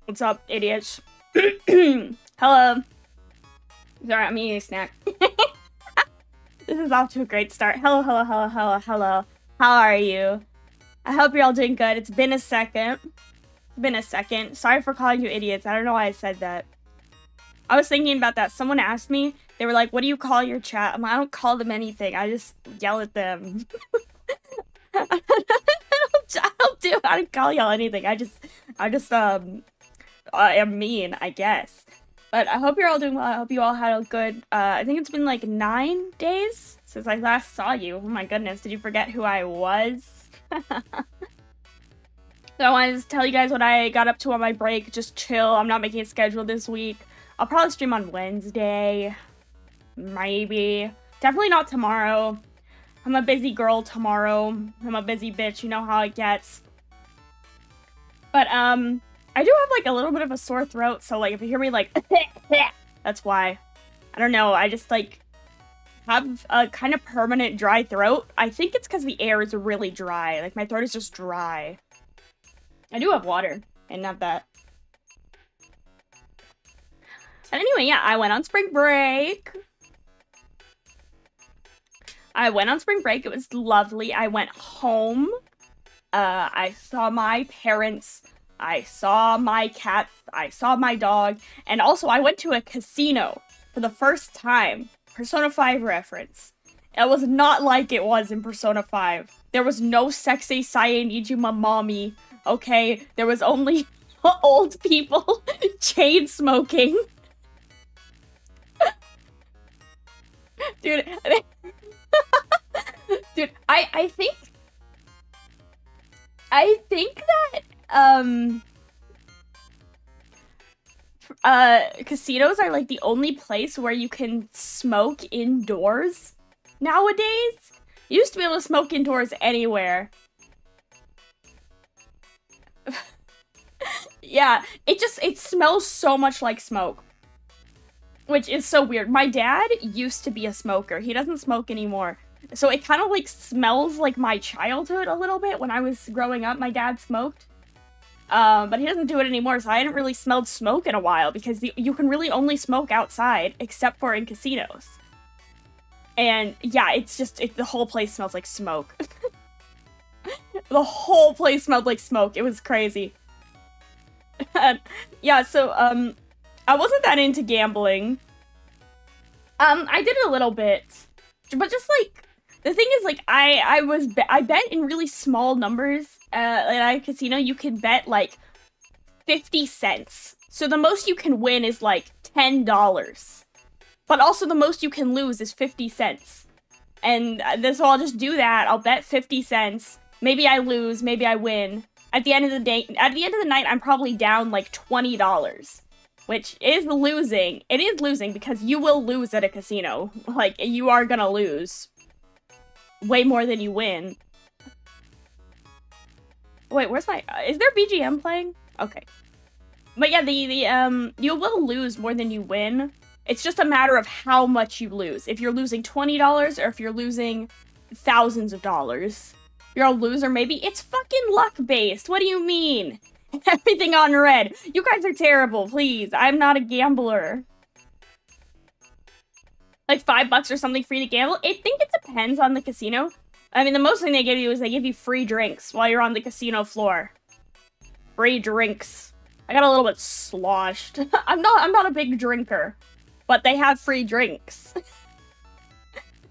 What's up, idiots? Hello. Sorry, I'm eating a snack. This is off to a great start. Hello, hello, hello, hello, hello. How are you? I hope you're all doing good. It's been a second. Sorry for calling you idiots. I don't know why I said that. I was thinking about that. Someone asked me, they were like, what do you call your chat? I'm like, I don't call them anything. I just yell at them. I don't call y'all anything. I am mean, I guess. But I hope you're all doing well. I hope you all had a good, I think it's been like 9 days since I last saw you. Oh my goodness, did you forget who I was? So I wanted to tell you guys what I got up to on my break. Just chill. I'm not making a schedule this week. I'll probably stream on Wednesday. Maybe. Definitely not tomorrow. I'm a busy girl tomorrow. I'm a busy bitch. You know how it gets. But, I do have, like, a little bit of a sore throat. So, like, if you hear me, like, that's why. I don't know. I just, like, have a kind of permanent dry throat. I think it's because the air is really dry. Like, my throat is just dry. I do have water. And not that. And anyway, yeah, I went on spring break. It was lovely. I went home. I saw my parents. I saw my cats. I saw my dog. And also, I went to a casino for the first time. Persona 5 reference. It was not like it was in Persona 5. There was no sexy Saiyajima mommy. Okay? There was only old people chain smoking. Dude, dude, I think that, casinos are, like, the only place where you can smoke indoors nowadays. You used to be able to smoke indoors anywhere. Yeah, it smells so much like smoke. Which is so weird. My dad used to be a smoker. He doesn't smoke anymore. So it kind of, like, smells like my childhood a little bit. When I was growing up, my dad smoked. But he doesn't do it anymore, so I hadn't really smelled smoke in a while, because you can really only smoke outside, except for in casinos. And, yeah, it's just, the whole place smells like smoke. The whole place smelled like smoke. It was crazy. Yeah, so, I wasn't that into gambling. I did a little bit. But just, like, the thing is, like, I bet in really small numbers. At a casino, you can bet, like, 50 cents. So the most you can win is, like, $10. But also the most you can lose is 50 cents. And so I'll just do that. I'll bet 50 cents. Maybe I lose, maybe I win. At the end of the night, I'm probably down, like, $20. Which is losing. It is losing because you will lose at a casino. Like, you are gonna lose. Way more than you win. Wait, where's my... is there BGM playing? Okay. But yeah, you will lose more than you win. It's just a matter of how much you lose. If you're losing $20 or if you're losing thousands of dollars. You're a loser, maybe? It's fucking luck-based. What do you mean? Everything on red. You guys are terrible, please. I'm not a gambler. Like $5 or something free to gamble? I think it depends on the casino. I mean, the most thing they give you is they give you free drinks while you're on the casino floor. Free drinks. I got a little bit sloshed. I'm not a big drinker, but they have free drinks. I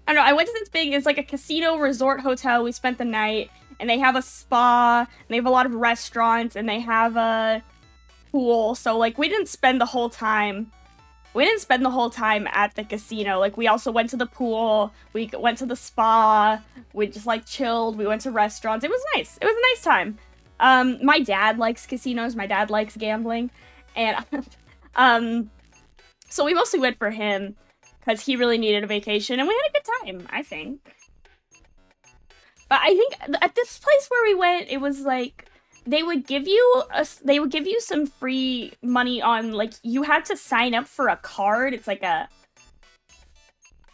don't know, I went to this big, it's like a casino resort hotel. We spent the night. And they have a spa, and they have a lot of restaurants, and they have a pool. So, like, we didn't spend the whole time at the casino. Like, we also went to the pool, we went to the spa, we just, like, chilled, we went to restaurants. It was nice. It was a nice time. My dad likes casinos, my dad likes gambling, and, so we mostly went for him, because he really needed a vacation, and we had a good time, I think. But I think at this place where we went, it was like they would give you some free money on, like, you had to sign up for a card. It's like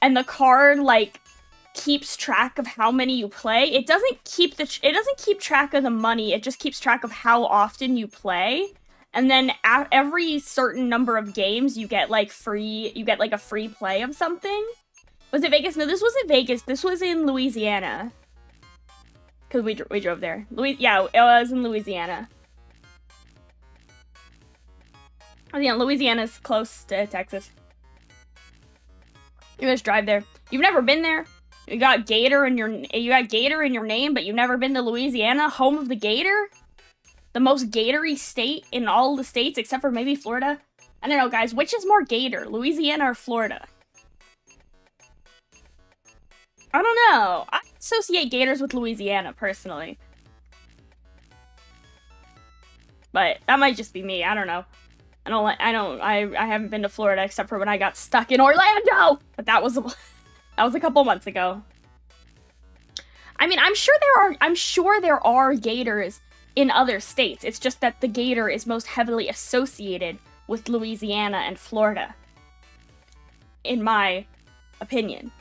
and the card, like, keeps track of how many you play. It doesn't keep track of the money. It just keeps track of how often you play. And then every certain number of games, you get like a free play of something. Was it Vegas? No, this wasn't Vegas. This was in Louisiana. Because we drove there. Yeah, it was in Louisiana. Oh, yeah, Louisiana's close to Texas. You just drive there. You've never been there? You got Gator in your name, but you've never been to Louisiana, home of the Gator? The most Gatory state in all the states, except for maybe Florida? I don't know, guys. Which is more Gator, Louisiana or Florida? I don't know. I associate Gators with Louisiana, personally. But that might just be me. I don't know. I haven't been to Florida except for when I got stuck in Orlando! But that was a couple months ago. I mean, I'm sure there are Gators in other states. It's just that the Gator is most heavily associated with Louisiana and Florida. In my opinion.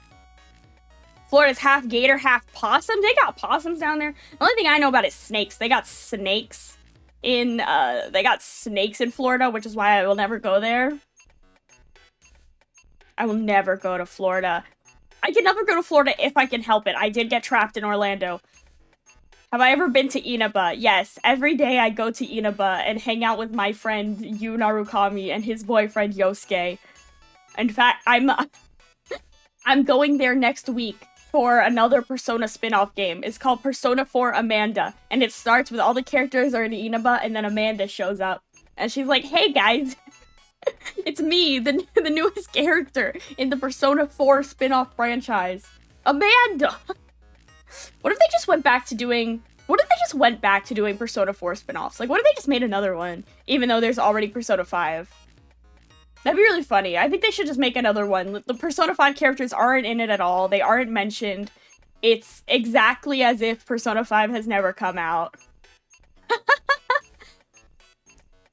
Florida's half gator, half possum. They got possums down there. The only thing I know about is snakes. They got snakes in Florida, which is why I will never go there. I will never go to Florida. I can never go to Florida if I can help it. I did get trapped in Orlando. Have I ever been to Inaba? Yes. Every day I go to Inaba and hang out with my friend Yu Narukami and his boyfriend Yosuke. In fact, I'm going there next week for another Persona spin-off game. It's called Persona 4 Amanda, and it starts with all the characters are in Inaba, and then Amanda shows up. And she's like, hey guys, it's me, the newest character in the Persona 4 spin-off franchise. Amanda! What if they just went back to doing Persona 4 spin-offs? Like, what if they just made another one, even though there's already Persona 5? That'd be really funny. I think they should just make another one. The Persona 5 characters aren't in it at all. They aren't mentioned. It's exactly as if Persona 5 has never come out.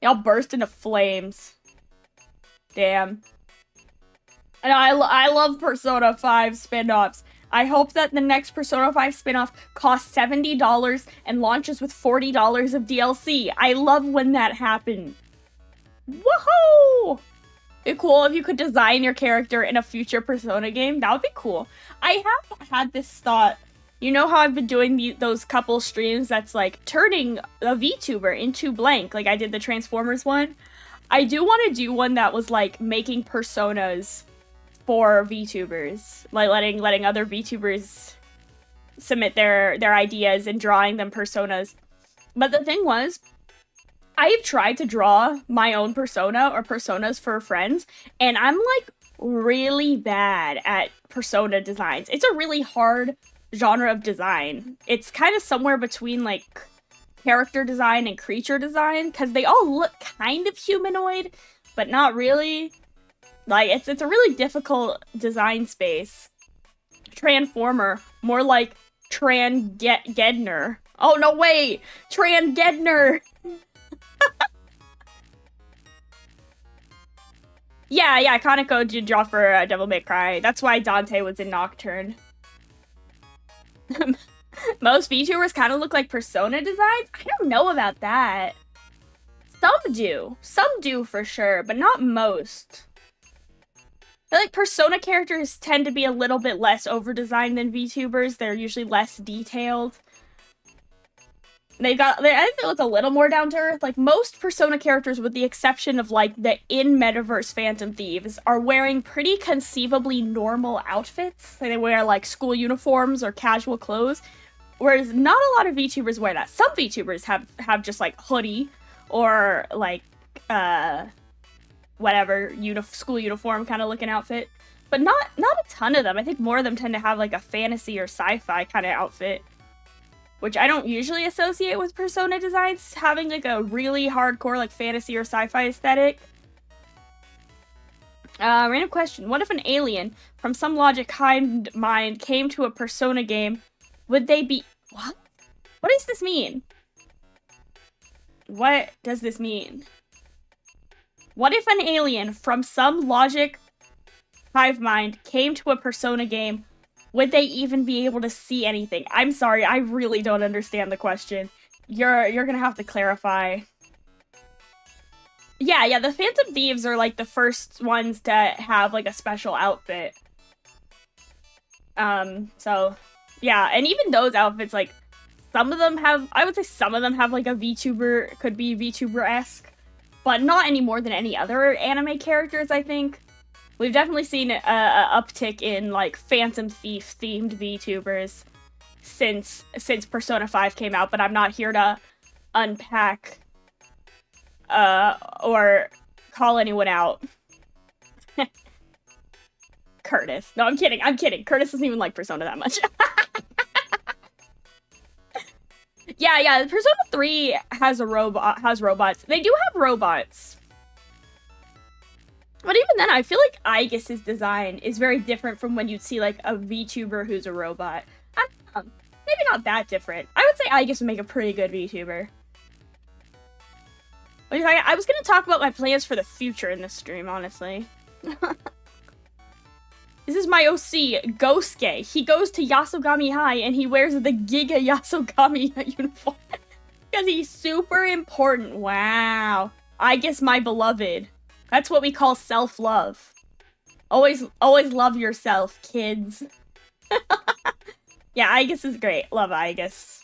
They all burst into flames. Damn. And I love Persona 5 spin-offs. I hope that the next Persona 5 spin-off costs $70 and launches with $40 of DLC. I love when that happens. Woohoo! It'd be cool if you could design your character in a future Persona game. That would be cool. I have had this thought. You know how I've been doing those couple streams that's like turning a VTuber into blank. Like I did the Transformers one. I do want to do one that was like making personas for VTubers. Like letting other VTubers submit their ideas and drawing them personas. But the thing was, I've tried to draw my own persona or personas for friends, and I'm like really bad at persona designs. It's a really hard genre of design. It's kind of somewhere between like character design and creature design, because they all look kind of humanoid, but not really. Like it's a really difficult design space. Transformer, more like Gedner. Oh no, wait! Gedner! Yeah, Kaneko did draw for Devil May Cry. That's why Dante was in Nocturne. Most VTubers kind of look like Persona designs? I don't know about that. Some do. Some do for sure, but not most. I feel like Persona characters tend to be a little bit less over-designed than VTubers. They're usually less detailed. I think they look a little more down to earth. Like most Persona characters, with the exception of like the in-metaverse Phantom Thieves, are wearing pretty conceivably normal outfits. Like, they wear like school uniforms or casual clothes, whereas not a lot of VTubers wear that. Some VTubers have just like hoodie or like whatever school uniform kind of looking outfit, but not a ton of them. I think more of them tend to have like a fantasy or sci-fi kind of outfit, which I don't usually associate with Persona designs, having like a really hardcore like fantasy or sci-fi aesthetic. Random question. What if an alien from some logic hive mind came to a Persona game? Would they be... What? What does this mean? What does this mean? What if an alien from some logic hive mind came to a Persona game? Would they even be able to see anything? I'm sorry, I really don't understand the question. You're gonna have to clarify. Yeah, the Phantom Thieves are, like, the first ones to have, like, a special outfit. So, yeah, and even those outfits, like, some of them have, I would say some of them have, like, a VTuber, could be VTuber-esque, but not any more than any other anime characters, I think. We've definitely seen a uptick in, like, Phantom Thief-themed VTubers since Persona 5 came out, but I'm not here to unpack or call anyone out. Curtis. No, I'm kidding. Curtis doesn't even like Persona that much. Yeah, Persona 3 has robots. They do have robots. But even then, I feel like Aigis' design is very different from when you'd see, like, a VTuber who's a robot. I don't know. Maybe not that different. I would say Aigis would make a pretty good VTuber. I was gonna talk about my plans for the future in this stream, honestly. This is my OC, Gosuke. He goes to Yasogami High and he wears the Giga Yasogami uniform. Because he's super important. Wow. I guess my beloved. That's what we call self-love. Always love yourself, kids. Yeah, Aigis is great. Love Aigis.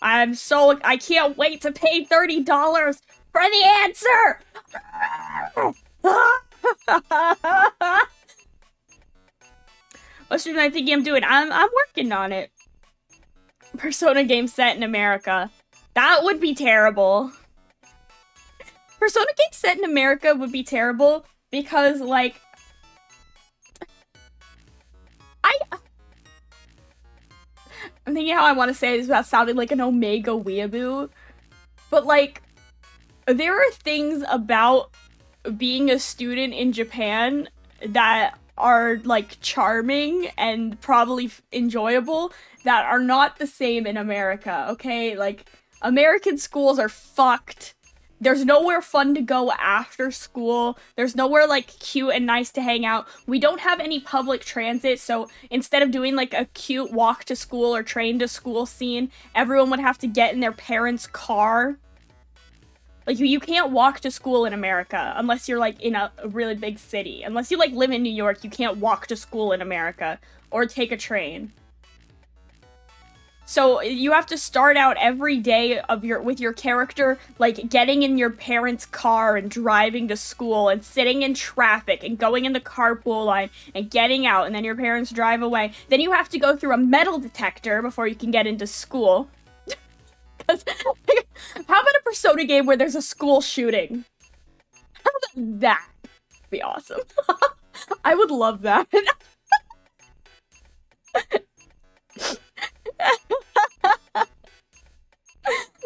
I can't wait to pay $30 for the answer! What should I think I'm doing? I'm working on it. Persona game set in America. That would be terrible. Persona game set in America would be terrible because, like, I'm thinking how I want to say this without sounding like an Omega weeaboo, but, like, there are things about being a student in Japan that are, like, charming and probably enjoyable that are not the same in America, okay? Like, American schools are fucked. There's nowhere fun to go after school. There's nowhere, like, cute and nice to hang out. We don't have any public transit, so instead of doing, like, a cute walk to school or train to school scene, everyone would have to get in their parents' car. Like, you can't walk to school in America unless you're, like, in a really big city. Unless you, like, live in New York, you can't walk to school in America or take a train. So you have to start out every day with your character, like, getting in your parents' car and driving to school and sitting in traffic and going in the carpool line and getting out, and then your parents drive away. Then you have to go through a metal detector before you can get into school. How about a Persona game where there's a school shooting? How about that? That'd be awesome. I would love that.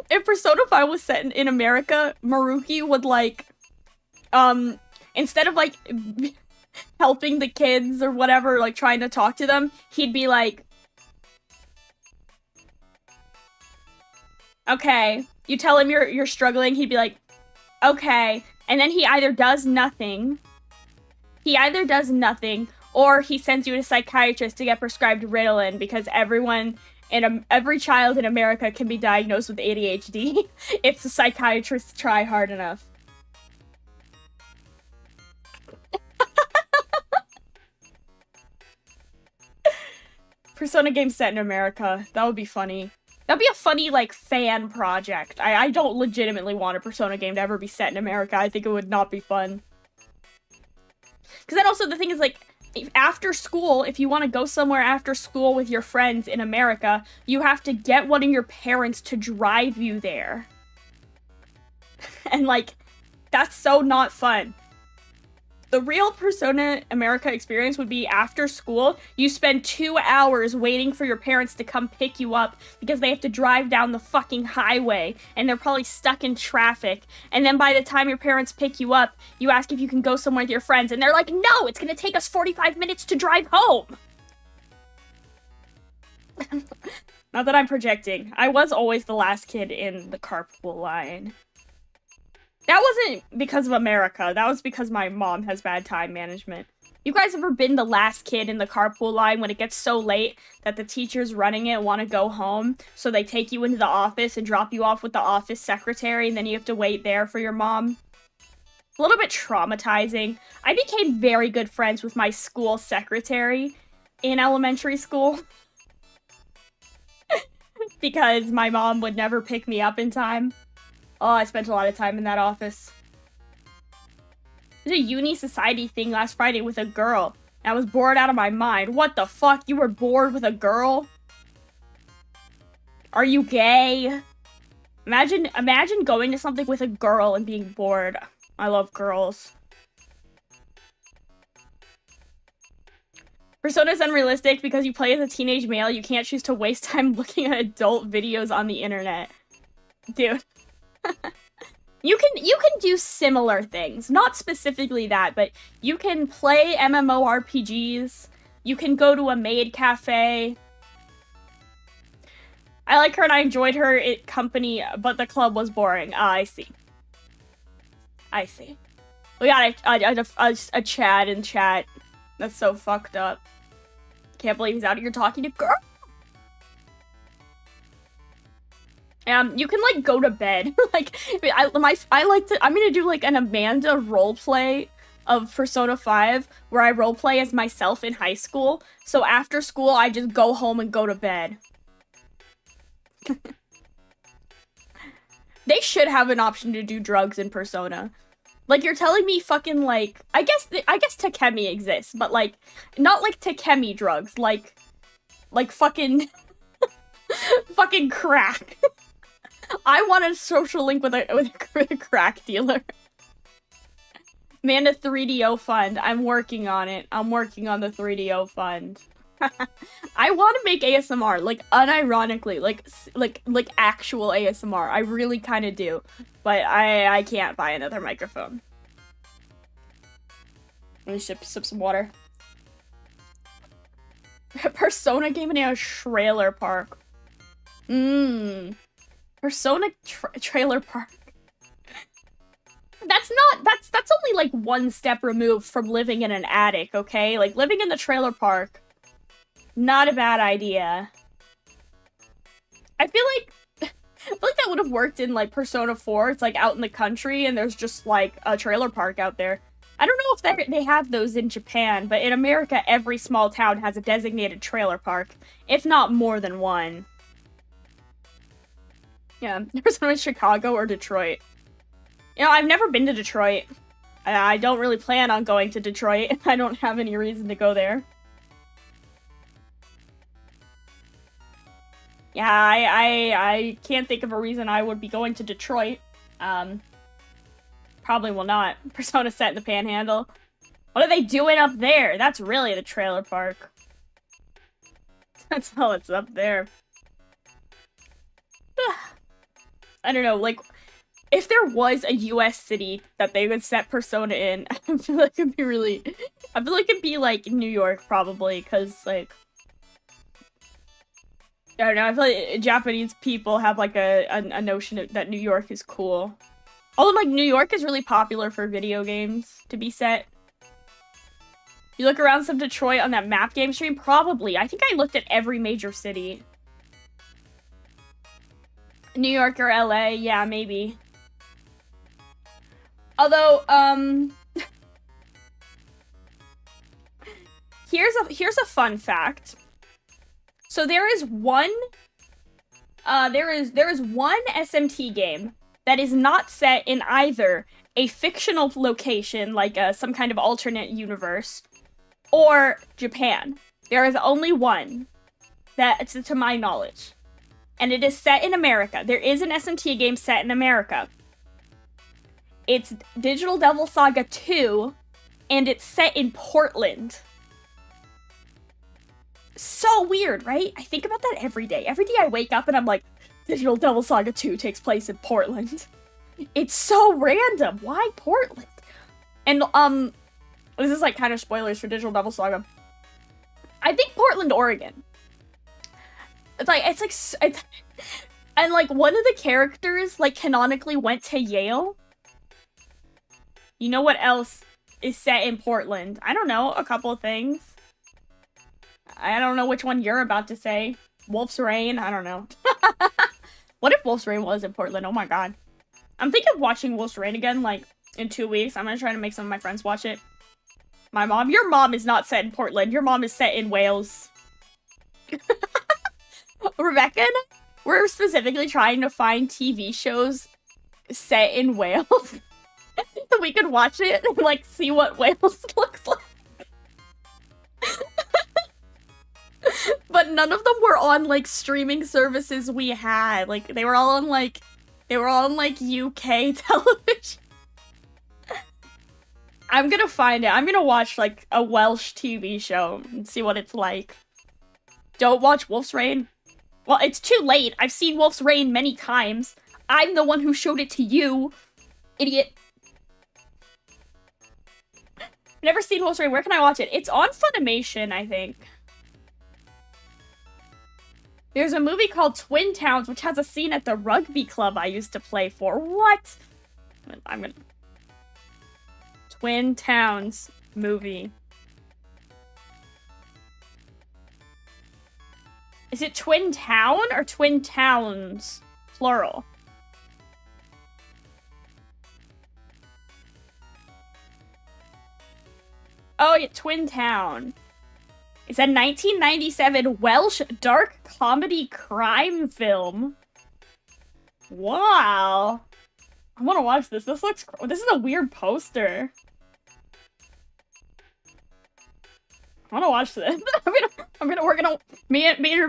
If Persona 5 was set in America, Maruki would, like, instead of, like, helping the kids or whatever, like, trying to talk to them, he'd be like, okay. You tell him you're struggling, he'd be like, okay. And then he either does nothing, or he sends you to a psychiatrist to get prescribed Ritalin because every child in America can be diagnosed with ADHD if the psychiatrists try hard enough. Persona game set in America. That would be funny. That'd be a funny, like, fan project. I don't legitimately want a Persona game to ever be set in America. I think it would not be fun. Because then also the thing is, like, after school, if you want to go somewhere after school with your friends in America, you have to get one of your parents to drive you there. And, like, that's so not fun. The real Persona America experience would be after school, you spend 2 hours waiting for your parents to come pick you up because they have to drive down the fucking highway and they're probably stuck in traffic. And then by the time your parents pick you up, you ask if you can go somewhere with your friends and they're like, no, it's gonna take us 45 minutes to drive home. Not that I'm projecting. I was always the last kid in the carpool line. That wasn't because of America. That was because my mom has bad time management. You guys ever been the last kid in the carpool line when it gets so late that the teachers running it want to go home, so they take you into the office and drop you off with the office secretary, and then you have to wait there for your mom? A little bit traumatizing. I became very good friends with my school secretary in elementary school because my mom would never pick me up in time. Oh, I spent a lot of time in that office. There's a uni society thing last Friday with a girl. I was bored out of my mind. What the fuck? You were bored with a girl? Are you gay? Imagine going to something with a girl and being bored. I love girls. Persona's unrealistic because you play as a teenage male. You can't choose to waste time looking at adult videos on the internet. Dude. You can do similar things. Not specifically that, but you can play MMORPGs. You can go to a maid cafe. I like her and I enjoyed her company, but the club was boring. Ah, I see. I see. We got a Chad in chat. That's so fucked up. Can't believe he's out here talking to girls. You can, like, go to bed. Like, I'm gonna do, like, an Amanda roleplay of Persona 5, where I roleplay as myself in high school. So after school, I just go home and go to bed. They should have an option to do drugs in Persona. Like, you're telling me fucking, like, I guess Takemi exists, but, like, not, like, Takemi drugs, like fucking, fucking crack. I want a social link with a crack dealer. Man, a 3DO fund. I'm working on it. I'm working on the 3DO fund. I want to make ASMR, like, unironically, like actual ASMR. I really kind of do, but I can't buy another microphone. Let me sip some water. Persona game in a trailer park. Persona trailer park. That's only like one step removed from living in an attic, okay? Like, living in the trailer park, not a bad idea. I feel like that would have worked in, like, Persona 4. It's, like, out in the country, and there's just, like, a trailer park out there. I don't know if they have those in Japan, but in America, every small town has a designated trailer park, if not more than one. Yeah, there's one in Chicago or Detroit. You know, I've never been to Detroit. I don't really plan on going to Detroit. I don't have any reason to go there. Yeah, I can't think of a reason I would be going to Detroit. Probably will not. Persona set in the Panhandle. What are they doing up there? That's really the trailer park. That's all it's up there. I don't know, like, if there was a US city that they would set Persona in, I feel like it'd be like New York, probably, because, like, I don't know, I feel like Japanese people have, like, a notion that New York is cool. Although, like, New York is really popular for video games to be set. You look around some Detroit on that map game stream? Probably. I think I looked at every major city. New York or LA, yeah, maybe. Although, here's a fun fact. So there is one SMT game that is not set in either a fictional location, like some kind of alternate universe, or Japan. There is only one, that's to my knowledge. And it is set in America. There is an SMT game set in America. It's Digital Devil Saga 2, and it's set in Portland. So weird, right? I think about that every day. Every day I wake up and I'm like, Digital Devil Saga 2 takes place in Portland. It's so random. Why Portland? And, this is, like, kind of spoilers for Digital Devil Saga. I think Portland, Oregon. And, like, one of the characters, like, canonically went to Yale. You know what else is set in Portland? I don't know, a couple of things. I don't know which one you're about to say. Wolf's Rain? I don't know. What if Wolf's Rain was in Portland? Oh my god. I'm thinking of watching Wolf's Rain again, like, in 2 weeks. I'm gonna try to make some of my friends watch it. Your mom is not set in Portland. Your mom is set in Wales. Rebecca and I, we're specifically trying to find TV shows set in Wales. So we could watch it and, like, see what Wales looks like. But none of them were on, like, streaming services we had. Like, they were all on, like, UK television. I'm gonna find it. I'm gonna watch, like, a Welsh TV show and see what it's like. Don't watch Wolf's Rain. Well, it's too late. I've seen Wolf's Rain many times. I'm the one who showed it to you. Idiot. Never seen Wolf's Rain. Where can I watch it? It's on Funimation, I think. There's a movie called Twin Towns, which has a scene at the rugby club I used to play for. What? I'm gonna... Twin Towns movie. Is it Twin Town or Twin Towns? Plural. Oh, yeah, Twin Town. It's a 1997 Welsh dark comedy crime film. Wow. I want to watch this. This is a weird poster. I want to watch this.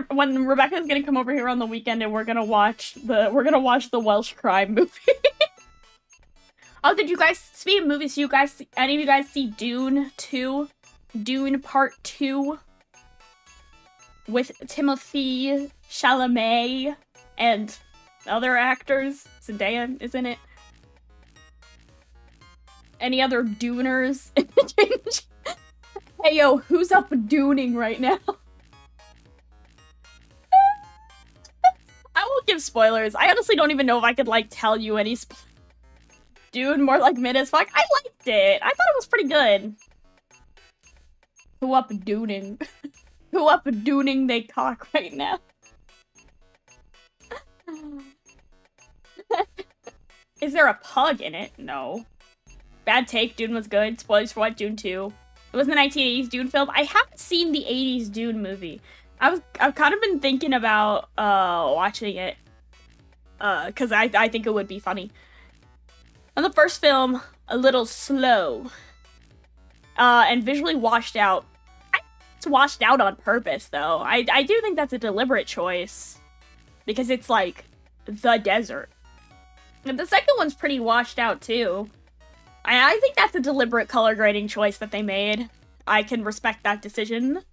When Rebecca's gonna come over here on the weekend and we're gonna watch the Welsh crime movie. Oh, did you guys, speaking of movies, any of you guys see Dune 2? Dune Part 2? With Timothée Chalamet and other actors. Zendaya is in it. Any other Duners? Hey yo, who's up Duning right now? I won't give spoilers. I honestly don't even know if I could, like, tell you any Dune, more like mid as fuck. I liked it. I thought it was pretty good. Who up Duning? Who up Duning they cock right now? Is there a pug in it? No. Bad take. Dune was good. Spoilers for what? Dune 2. It was the 1980s Dune film. I haven't seen the 80s Dune movie. I've kind of been thinking about watching it. Because I think it would be funny. And the first film, a little slow. And visually washed out. I think it's washed out on purpose, though. I do think that's a deliberate choice. Because it's like the desert. And the second one's pretty washed out, too. I think that's a deliberate color grading choice that they made. I can respect that decision.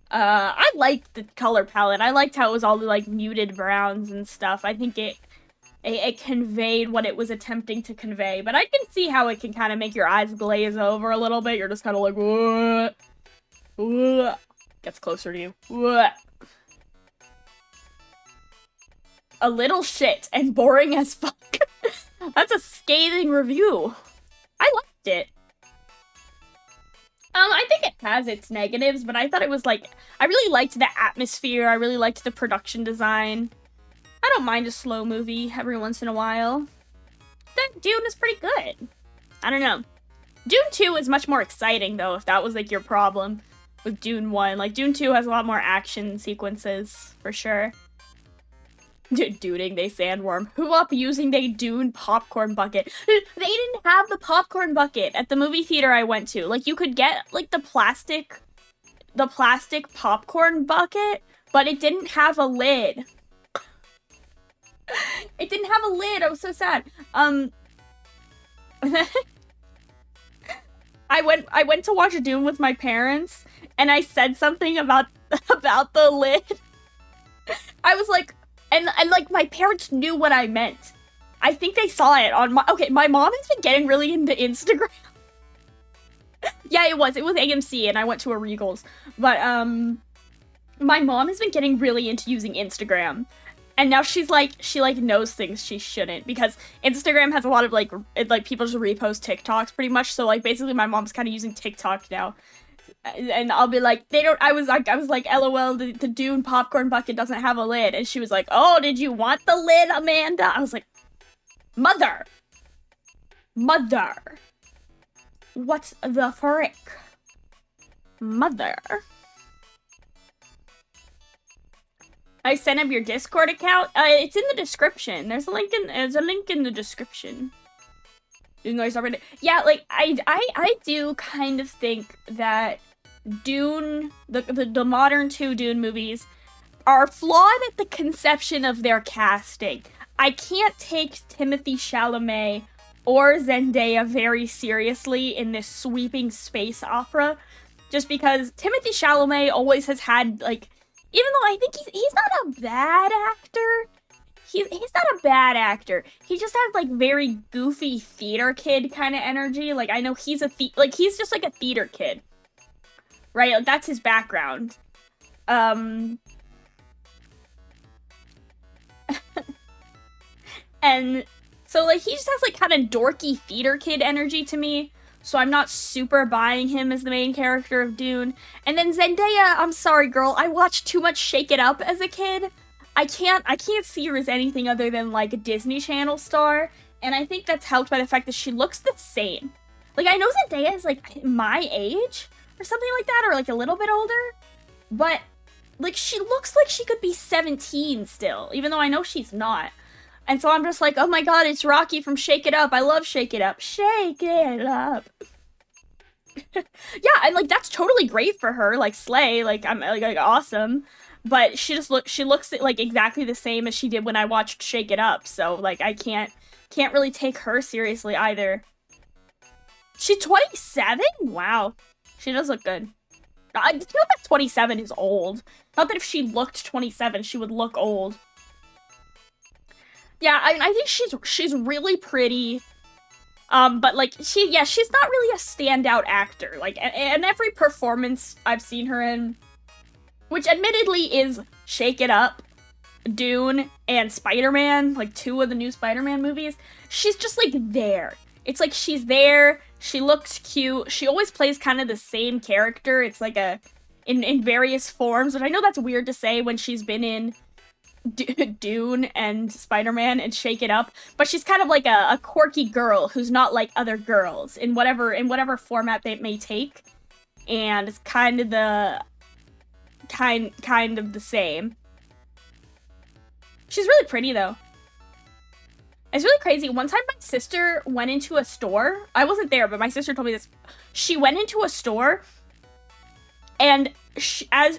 I liked the color palette. I liked how it was all the, like, muted browns and stuff. I think it conveyed what it was attempting to convey. But I can see how it can kind of make your eyes glaze over a little bit. You're just kind of like, what? What? Gets closer to you. What? A little shit and boring as fuck. That's a scathing review. I liked it. I think it has its negatives, but I thought it was, like, I really liked the atmosphere. I really liked the production design. I don't mind a slow movie every once in a while. That Dune is pretty good. I don't know. Dune 2 is much more exciting, though, if that was, like, your problem with Dune 1. Like, Dune 2 has a lot more action sequences, for sure. Duning they sandworm. Who up using they Dune popcorn bucket? They didn't have the popcorn bucket at the movie theater I went to. Like, you could get, like, the plastic popcorn bucket, but it didn't have a lid. It didn't have a lid. I was so sad. I went to watch Dune with my parents, and I said something about the lid. I was like, and like, my parents knew what I meant. I think they saw it on my... Okay, my mom has been getting really into Instagram. Yeah, it was AMC, and I went to a Regals. But, my mom has been getting really into using Instagram. And now she knows things she shouldn't, because Instagram has a lot of people just repost TikToks pretty much. So like basically my mom's kind of using TikTok now. And I'll be like, I was like, LOL, the Dune popcorn bucket doesn't have a lid. And she was like, oh, did you want the lid, Amanda? I was like, Mother. What the frick? Mother. I sent him your Discord account. It's in the description. There's a link in the description. Even though he's already, yeah, like I do kind of think that Dune, the modern 2 Dune movies, are flawed at the conception of their casting. I can't take Timothée Chalamet or Zendaya very seriously in this sweeping space opera, just because Timothée Chalamet always has had, like, even though I think he's not a bad actor, he's not a bad actor. He just has, like, very goofy theater kid kind of energy. Like, I know he's he's just like a theater kid, right? Like, that's his background. And so, like, he just has, like, kind of dorky theater kid energy to me. So I'm not super buying him as the main character of Dune. And then Zendaya, I'm sorry, girl. I watched too much Shake It Up as a kid. I can't see her as anything other than, like, a Disney Channel star. And I think that's helped by the fact that she looks the same. Like, I know Zendaya is, like, my age or something like that, or, like, a little bit older. But, like, she looks like she could be 17 still, even though I know she's not. And so I'm just like, oh my god, it's Rocky from Shake It Up. I love Shake It Up. Shake it up. Yeah, and, like, that's totally great for her. Like, slay. Like, I'm, like awesome. But she looks, like, exactly the same as she did when I watched Shake It Up. So, like, I can't really take her seriously either. She's 27? Wow. She does look good. I feel that 27 is old. Not that if she looked 27, she would look old. Yeah, I mean, I think she's really pretty, but, like, she's not really a standout actor. Like, and every performance I've seen her in, which admittedly is Shake It Up, Dune, and Spider-Man, like, 2 of the new Spider-Man movies, she's just, like, there. It's like she's there, she looks cute, she always plays kind of the same character. It's like in various forms, which I know that's weird to say when she's been in Dune and Spider-Man and Shake It Up, but she's kind of like a quirky girl who's not like other girls in whatever format they may take, and it's kind of the kind of the same. She's really pretty though. It's really crazy. One time my sister went into a store. I wasn't there, but my sister told me this. She went into a store, and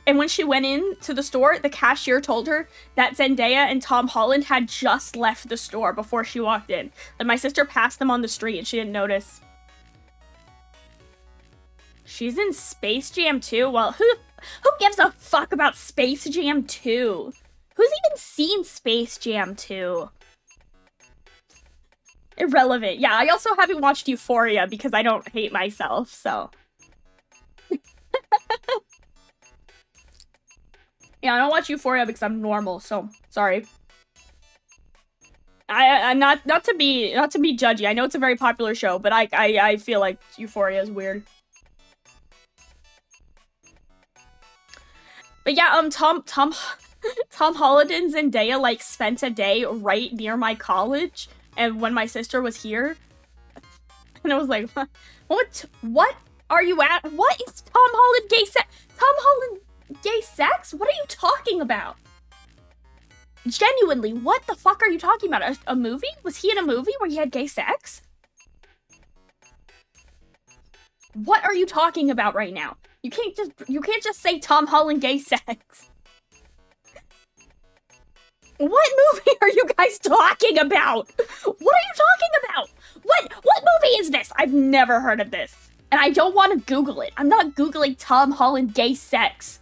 when she went into the store, the cashier told her that Zendaya and Tom Holland had just left the store before she walked in. That my sister passed them on the street and she didn't notice. She's in Space Jam 2? Well, who gives a fuck about Space Jam 2? Who's even seen Space Jam 2? Irrelevant. Yeah, I also haven't watched Euphoria because I don't hate myself, so. Yeah, I don't watch Euphoria because I'm normal, so sorry. I'm not to be judgy. I know it's a very popular show, but I feel like Euphoria is weird. But yeah, Tom Holland and Zendaya, like, spent a day right near my college, and when my sister was here, and I was like, what are you at? What is Tom Holland gay sex? Tom Holland gay sex? What are you talking about? Genuinely, what the fuck are you talking about? A movie? Was he in a movie where he had gay sex? What are you talking about right now? You can't just say Tom Holland gay sex. What movie are you guys talking about? What are you talking about? What movie is this? I've never heard of this. And I don't want to Google it. I'm not Googling Tom Holland gay sex.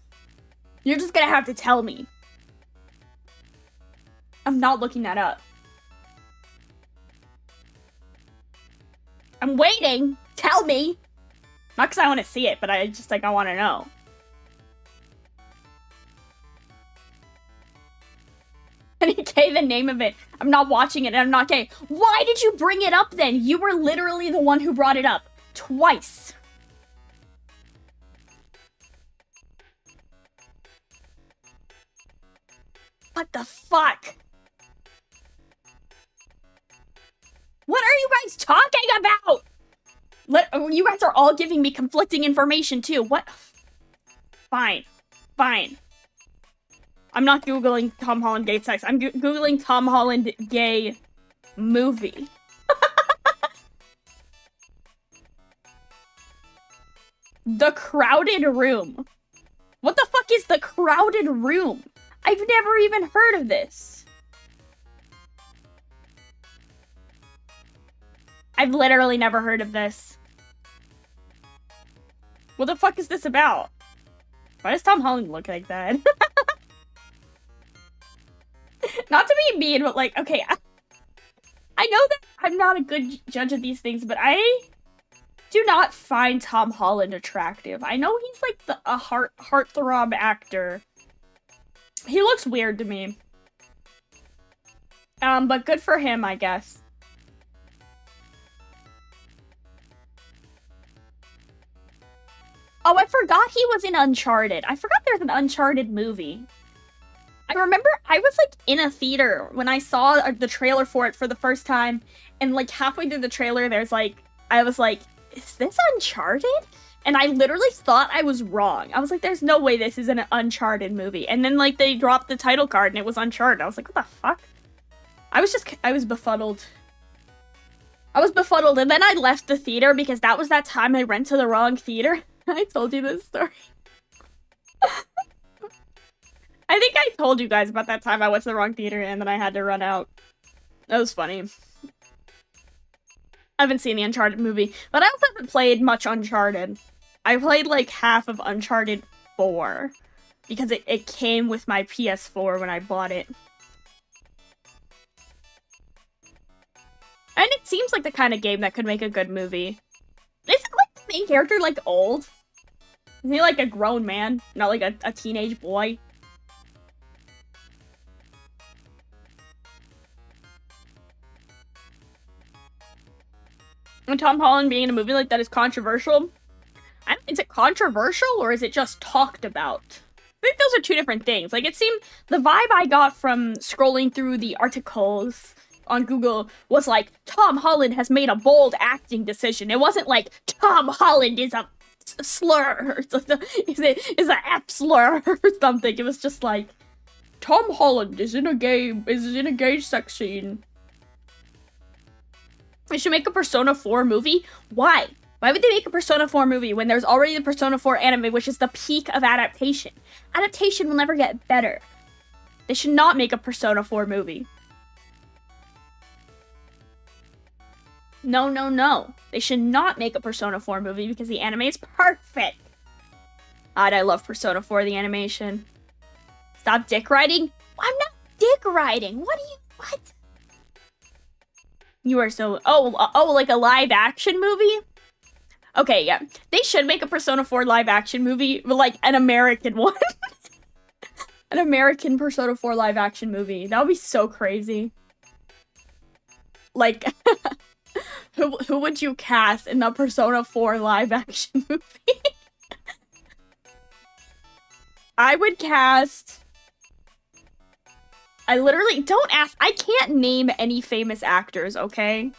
You're just gonna have to tell me. I'm not looking that up. I'm waiting. Tell me. Not because I want to see it, but I just, like, I want to know. NK, the name of it. I'm not watching it and I'm not gay. Why did you bring it up then? You were literally the one who brought it up. Twice. What the fuck? What are you guys talking about? You guys are all giving me conflicting information too. What? Fine. Fine. I'm not Googling Tom Holland gay sex. I'm Googling Tom Holland gay movie. The Crowded Room. What the fuck is The Crowded Room? I've never even heard of this. I've literally never heard of this. What the fuck is this about? Why does Tom Holland look like that? Not to be mean, but like, okay, I know that I'm not a good judge of these things, but I do not find Tom Holland attractive. I know he's like a heartthrob actor. He looks weird to me. But good for him, I guess. Oh, I forgot he was in Uncharted. I forgot there's an Uncharted movie. I remember I was like in a theater when I saw the trailer for it for the first time, and like halfway through the trailer there's like, I was like, is this Uncharted? And I literally thought I was wrong. I was like, there's no way this is an Uncharted movie. And then like they dropped the title card and it was Uncharted. I was like, what the fuck? I was befuddled. I was befuddled, and then I left the theater because that was that time I went to the wrong theater. I told you this story. I think I told you guys about that time I went to the wrong theater and then I had to run out. That was funny. I haven't seen the Uncharted movie, but I also haven't played much Uncharted. I played like half of Uncharted 4 because it came with my PS4 when I bought it. And it seems like the kind of game that could make a good movie. Isn't like the main character like old? Isn't he like a grown man, not like a teenage boy? And Tom Holland being in a movie like that is controversial. Is it controversial or is it just talked about? I think those are two different things. Like, it seemed, the vibe I got from scrolling through the articles on Google was like, Tom Holland has made a bold acting decision. It wasn't like, Tom Holland is a slur, is an F slur or something. It was just like, Tom Holland is in a gay sex scene. They should make a Persona 4 movie? Why? Why would they make a Persona 4 movie when there's already the Persona 4 anime, which is the peak of adaptation? Adaptation will never get better. They should not make a Persona 4 movie. No, no, no. They should not make a Persona 4 movie because the anime is perfect. God, I love Persona 4, the animation. Stop dick riding? I'm not dick riding. What? You are so... Oh, like a live action movie? Okay, yeah. They should make a Persona 4 live action movie, but like an American one. An American Persona 4 live action movie. That would be so crazy. Like, who would you cast in the Persona 4 live action movie? I would cast... I literally, don't ask, I can't name any famous actors, okay?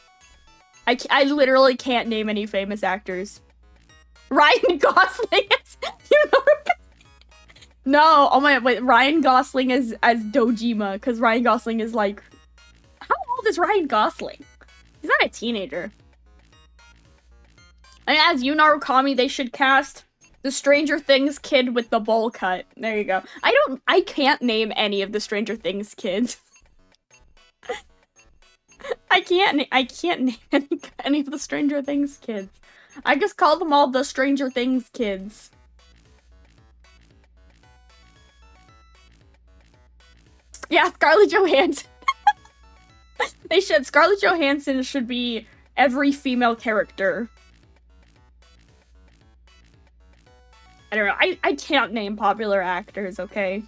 I literally can't name any famous actors. Ryan Gosling is, you know, no, oh my, wait, Ryan Gosling is as Dojima, because Ryan Gosling is like, how old is Ryan Gosling? He's not a teenager. And as Yu Narukami, they should cast the Stranger Things kid with the bowl cut. There you go. I can't name any of the Stranger Things kids. I can't name any of the Stranger Things kids. I just call them all the Stranger Things kids. Yeah, Scarlett Johansson. They should. Scarlett Johansson should be every female character. I don't know. I can't name popular actors, okay?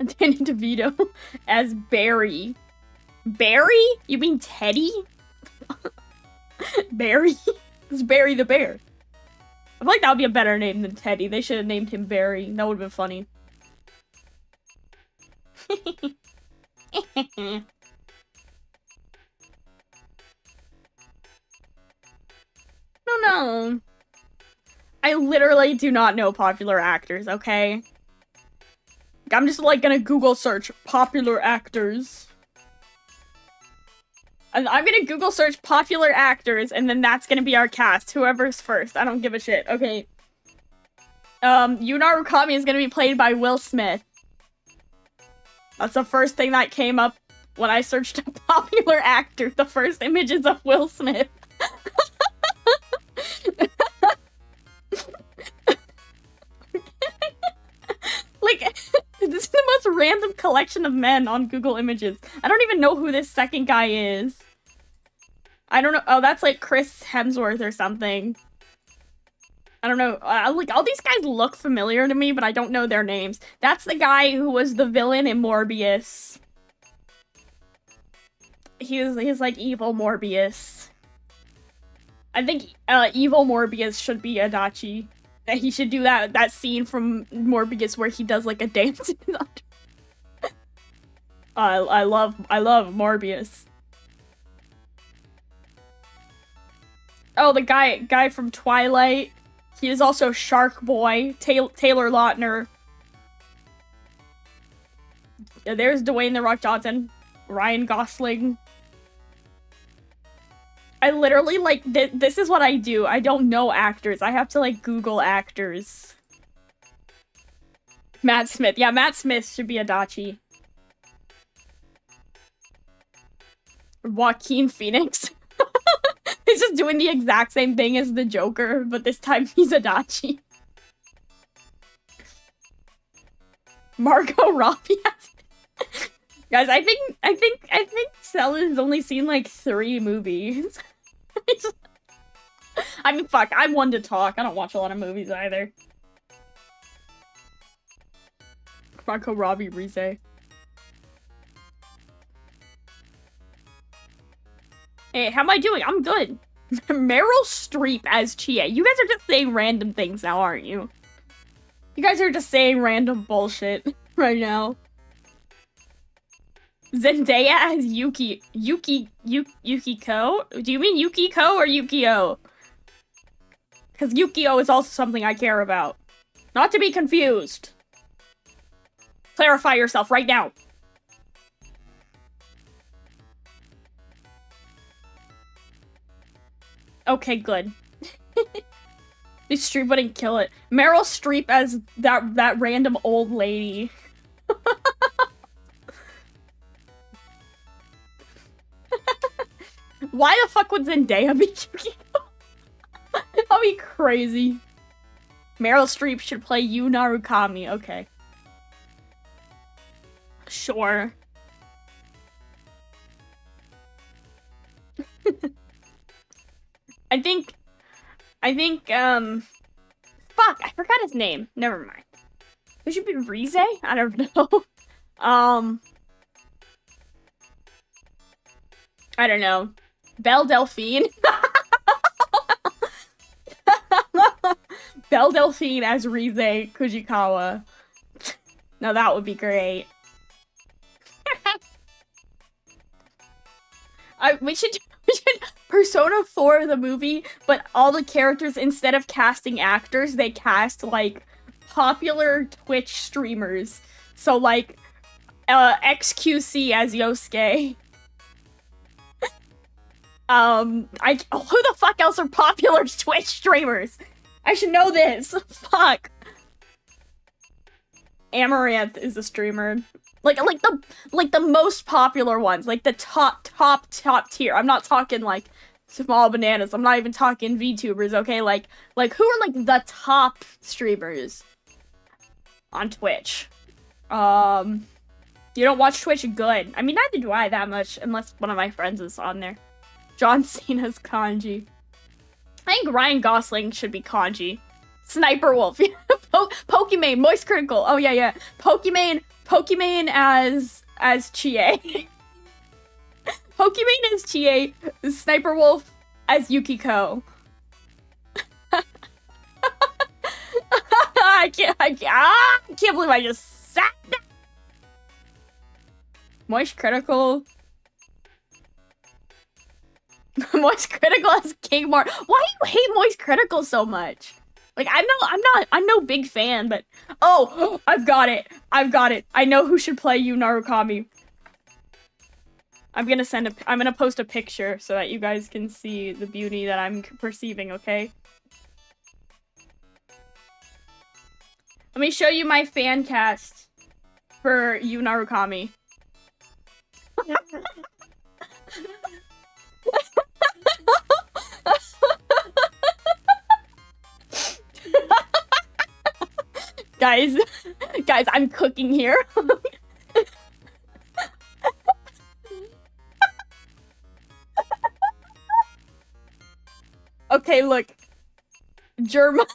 Danny DeVito as Barry. Barry? You mean Teddy? Barry? It's Barry the Bear. I feel like that would be a better name than Teddy. They should have named him Barry. That would have been funny. No. I literally do not know popular actors, okay? I'm just like gonna Google search popular actors. And I'm gonna Google search popular actors, and then that's gonna be our cast. Whoever's first. I don't give a shit. Okay. Yuna Rukami is gonna be played by Will Smith. That's the first thing that came up when I searched a popular actor. The first images of Will Smith. Like, this is the most random collection of men on Google Images. I don't even know who this second guy is. I don't know. Oh, that's like Chris Hemsworth or something. I don't know. Like, all these guys look familiar to me, but I don't know their names. That's the guy who was the villain in Morbius. He's like evil Morbius. I think evil Morbius should be Adachi. That he should do that scene from Morbius where he does like a dance. I love Morbius. Oh, the guy from Twilight. He is also Shark Boy, Taylor Lautner. Yeah, there's Dwayne The Rock Johnson, Ryan Gosling. I literally, like, this is what I do. I don't know actors. I have to, like, Google actors. Matt Smith. Yeah, Matt Smith should be Adachi. Joaquin Phoenix. He's just doing the exact same thing as the Joker, but this time he's Adachi. Margot Robbie. Guys, I think Selen has only seen like 3 movies. I mean, fuck, I'm one to talk. I don't watch a lot of movies either. Margot Robbie Rize. Hey, how am I doing? I'm good. Meryl Streep as Chie. You guys are just saying random things now, aren't you? You guys are just saying random bullshit right now. Zendaya as Yukiko? Do you mean Yukiko or Yukio? Because Yukio is also something I care about. Not to be confused. Clarify yourself right now. Okay, good. This Streep wouldn't kill it. Meryl Streep as that random old lady. Why the fuck would Zendaya be Yukiko? That'll be crazy. Meryl Streep should play Yu Narukami. Okay. Sure. I think, fuck, I forgot his name. Never mind. It should be Rize? I don't know. I don't know. Belle Delphine? Belle Delphine as Rize Kujikawa. Now that would be great. We should Persona 4 the movie, but all the characters, instead of casting actors, they cast, like, popular Twitch streamers. So, like, XQC as Yosuke. Who the fuck else are popular Twitch streamers? I should know this. Fuck. Amaranth is a streamer. Like the most popular ones, like the top tier. I'm not talking like small bananas. I'm not even talking VTubers, okay? Like who are like the top streamers on Twitch? You don't watch Twitch? Good. I mean, neither do I that much, unless one of my friends is on there. John Cena's Kanji. I think Ryan Gosling should be Kanji. Sniper Wolf. Pokimane, Moist Critical. Oh yeah. Pokimane Pokimane as Chie. Pokimane as Chie, Sniper Wolf as Yukiko. I can't believe I just sat down. Moist Critical. Moist Critical as King Mar. Why do you hate Moist Critical so much? Like, I'm no big fan, but oh, I've got it. I know who should play Yu Narukami. I'm gonna post a picture so that you guys can see the beauty that I'm perceiving, okay? Let me show you my fan cast for Yu Narukami. Guys, I'm cooking here. Okay, look. Germa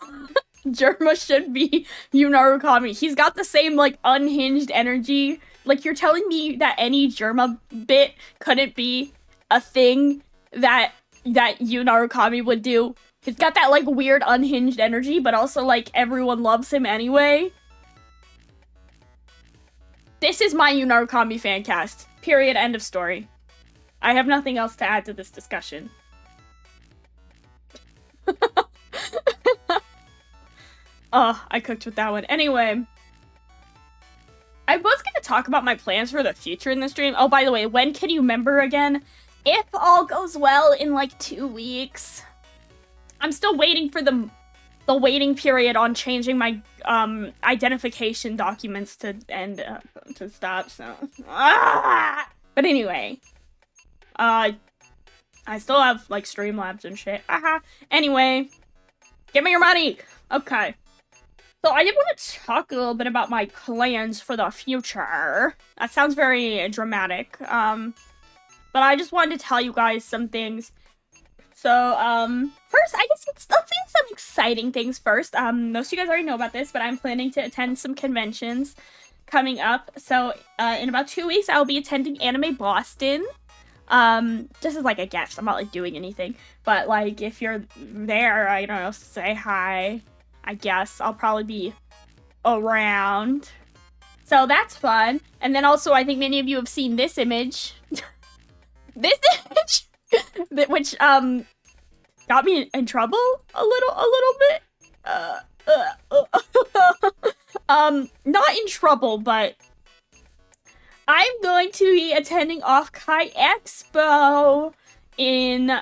should be Yu Narukami. He's got the same, like, unhinged energy. Like, you're telling me that any Germa bit couldn't be a thing that Yu Narukami would do? He's got that, like, weird unhinged energy, but also, like, everyone loves him anyway. This is my Yu Narukami fan cast. Period. End of story. I have nothing else to add to this discussion. Oh, I cooked with that one. Anyway, I was gonna talk about my plans for the future in this stream. Oh, by the way, when can you member again? If all goes well, in like 2 weeks. I'm still waiting for the waiting period on changing my identification documents to end to stop. So, but anyway, I still have like Streamlabs and shit. Anyway, give me your money. Okay. So I did want to talk a little bit about my plans for the future. That sounds very dramatic. But I just wanted to tell you guys some things. So, first, I guess let's do some exciting things first. Most of you guys already know about this, but I'm planning to attend some conventions coming up. So, in about 2 weeks, I'll be attending Anime Boston. Just as like a guest. I'm not like doing anything. But like, if you're there, I don't know, say hi. I guess I'll probably be around. So that's fun. And then also, I think many of you have seen this image. This image! Which, got me in trouble a little bit. Not in trouble, but I'm going to be attending Off-Kai Expo in,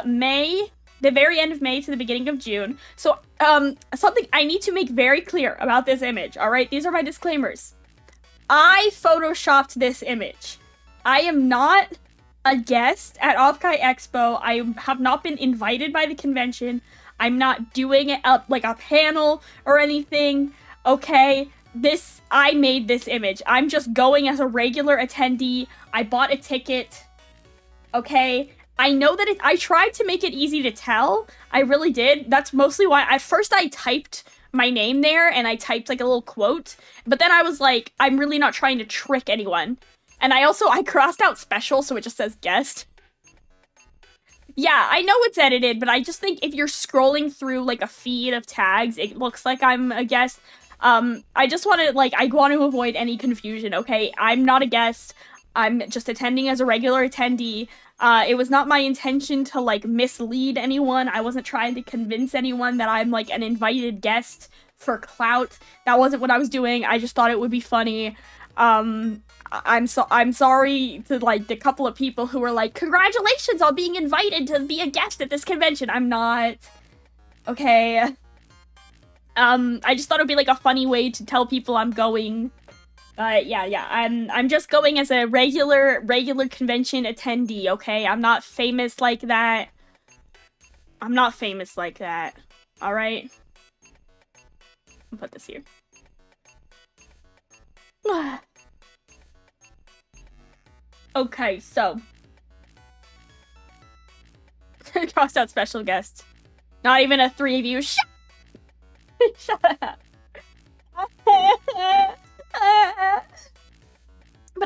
May. The very end of May to the beginning of June. So, something I need to make very clear about this image, alright? These are my disclaimers. I photoshopped this image. I am not a guest at Off-Kai Expo. I have not been invited by the convention. I'm not doing it up like a panel or anything. Okay? I made this image. I'm just going as a regular attendee. I bought a ticket. Okay? I know that I tried to make it easy to tell. I really did. That's mostly why at first I typed my name there and I typed like a little quote. But then I was like, I'm really not trying to trick anyone. And I crossed out special so it just says guest. Yeah, I know it's edited, but I just think if you're scrolling through like a feed of tags, it looks like I'm a guest. I just want to avoid any confusion, okay? I'm not a guest. I'm just attending as a regular attendee. It was not my intention to, like, mislead anyone. I wasn't trying to convince anyone that I'm, like, an invited guest for clout. That wasn't what I was doing. I just thought it would be funny. I'm sorry to, like, the couple of people who were like, congratulations on being invited to be a guest at this convention. I'm not. Okay. I just thought it would be, like, a funny way to tell people I'm going. Yeah, I'm just going as a regular convention attendee, okay? I'm not famous like that. Alright? I'll put this here. Okay, so. Crossed out special guest. Not even a 3 of you. Shut up!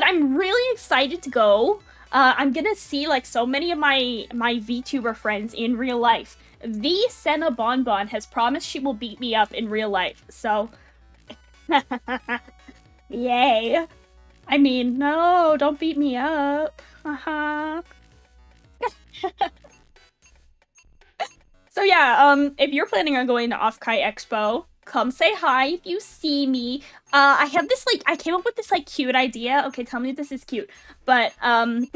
I'm really excited to go. I'm gonna see, like, so many of my VTuber friends in real life. The Senna Bonbon has promised she will beat me up in real life, so... Yay. I mean, no, don't beat me up. So yeah, if you're planning on going to Offkai Expo, come say hi if you see me. I have this, like, I came up with this, like, cute idea. Okay, tell me if this is cute. But, God,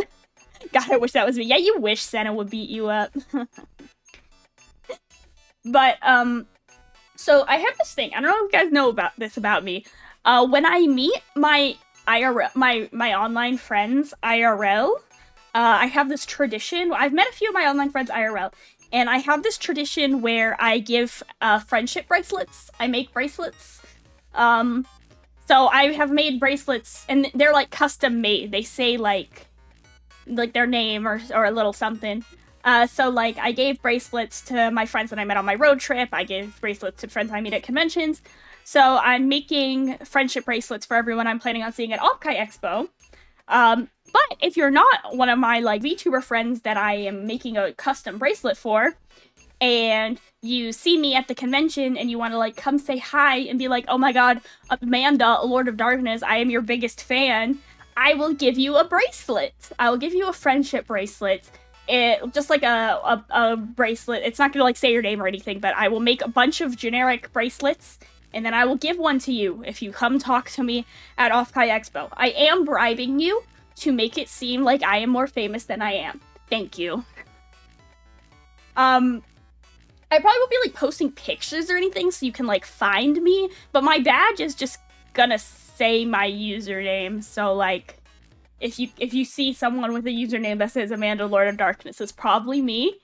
I wish that was me. Yeah, you wish Senna would beat you up. But, so I have this thing. I don't know if you guys know about this about me. When I meet my IRL, my online friends IRL, I have this tradition. I've met a few of my online friends IRL, and I have this tradition where I give friendship bracelets. I make bracelets. So I have made bracelets, and they're like custom made. They say like their name or a little something. So like I gave bracelets to my friends that I met on my road trip. I gave bracelets to friends I meet at conventions. So I'm making friendship bracelets for everyone I'm planning on seeing at Offkai Expo. But if you're not one of my, like, VTuber friends that I am making a custom bracelet for, and you see me at the convention and you want to, like, come say hi and be like, oh my god, Amanda, Lord of Darkness, I am your biggest fan, I will give you a bracelet. I will give you a friendship bracelet. Just like a bracelet. It's not gonna, like, say your name or anything, but I will make a bunch of generic bracelets, and then I will give one to you if you come talk to me at Offkai Expo. I am bribing you to make it seem like I am more famous than I am. Thank you. I probably won't be, like, posting pictures or anything so you can, like, find me, but my badge is just gonna say my username, so, like, if you see someone with a username that says Amanda Lord of Darkness, it's probably me.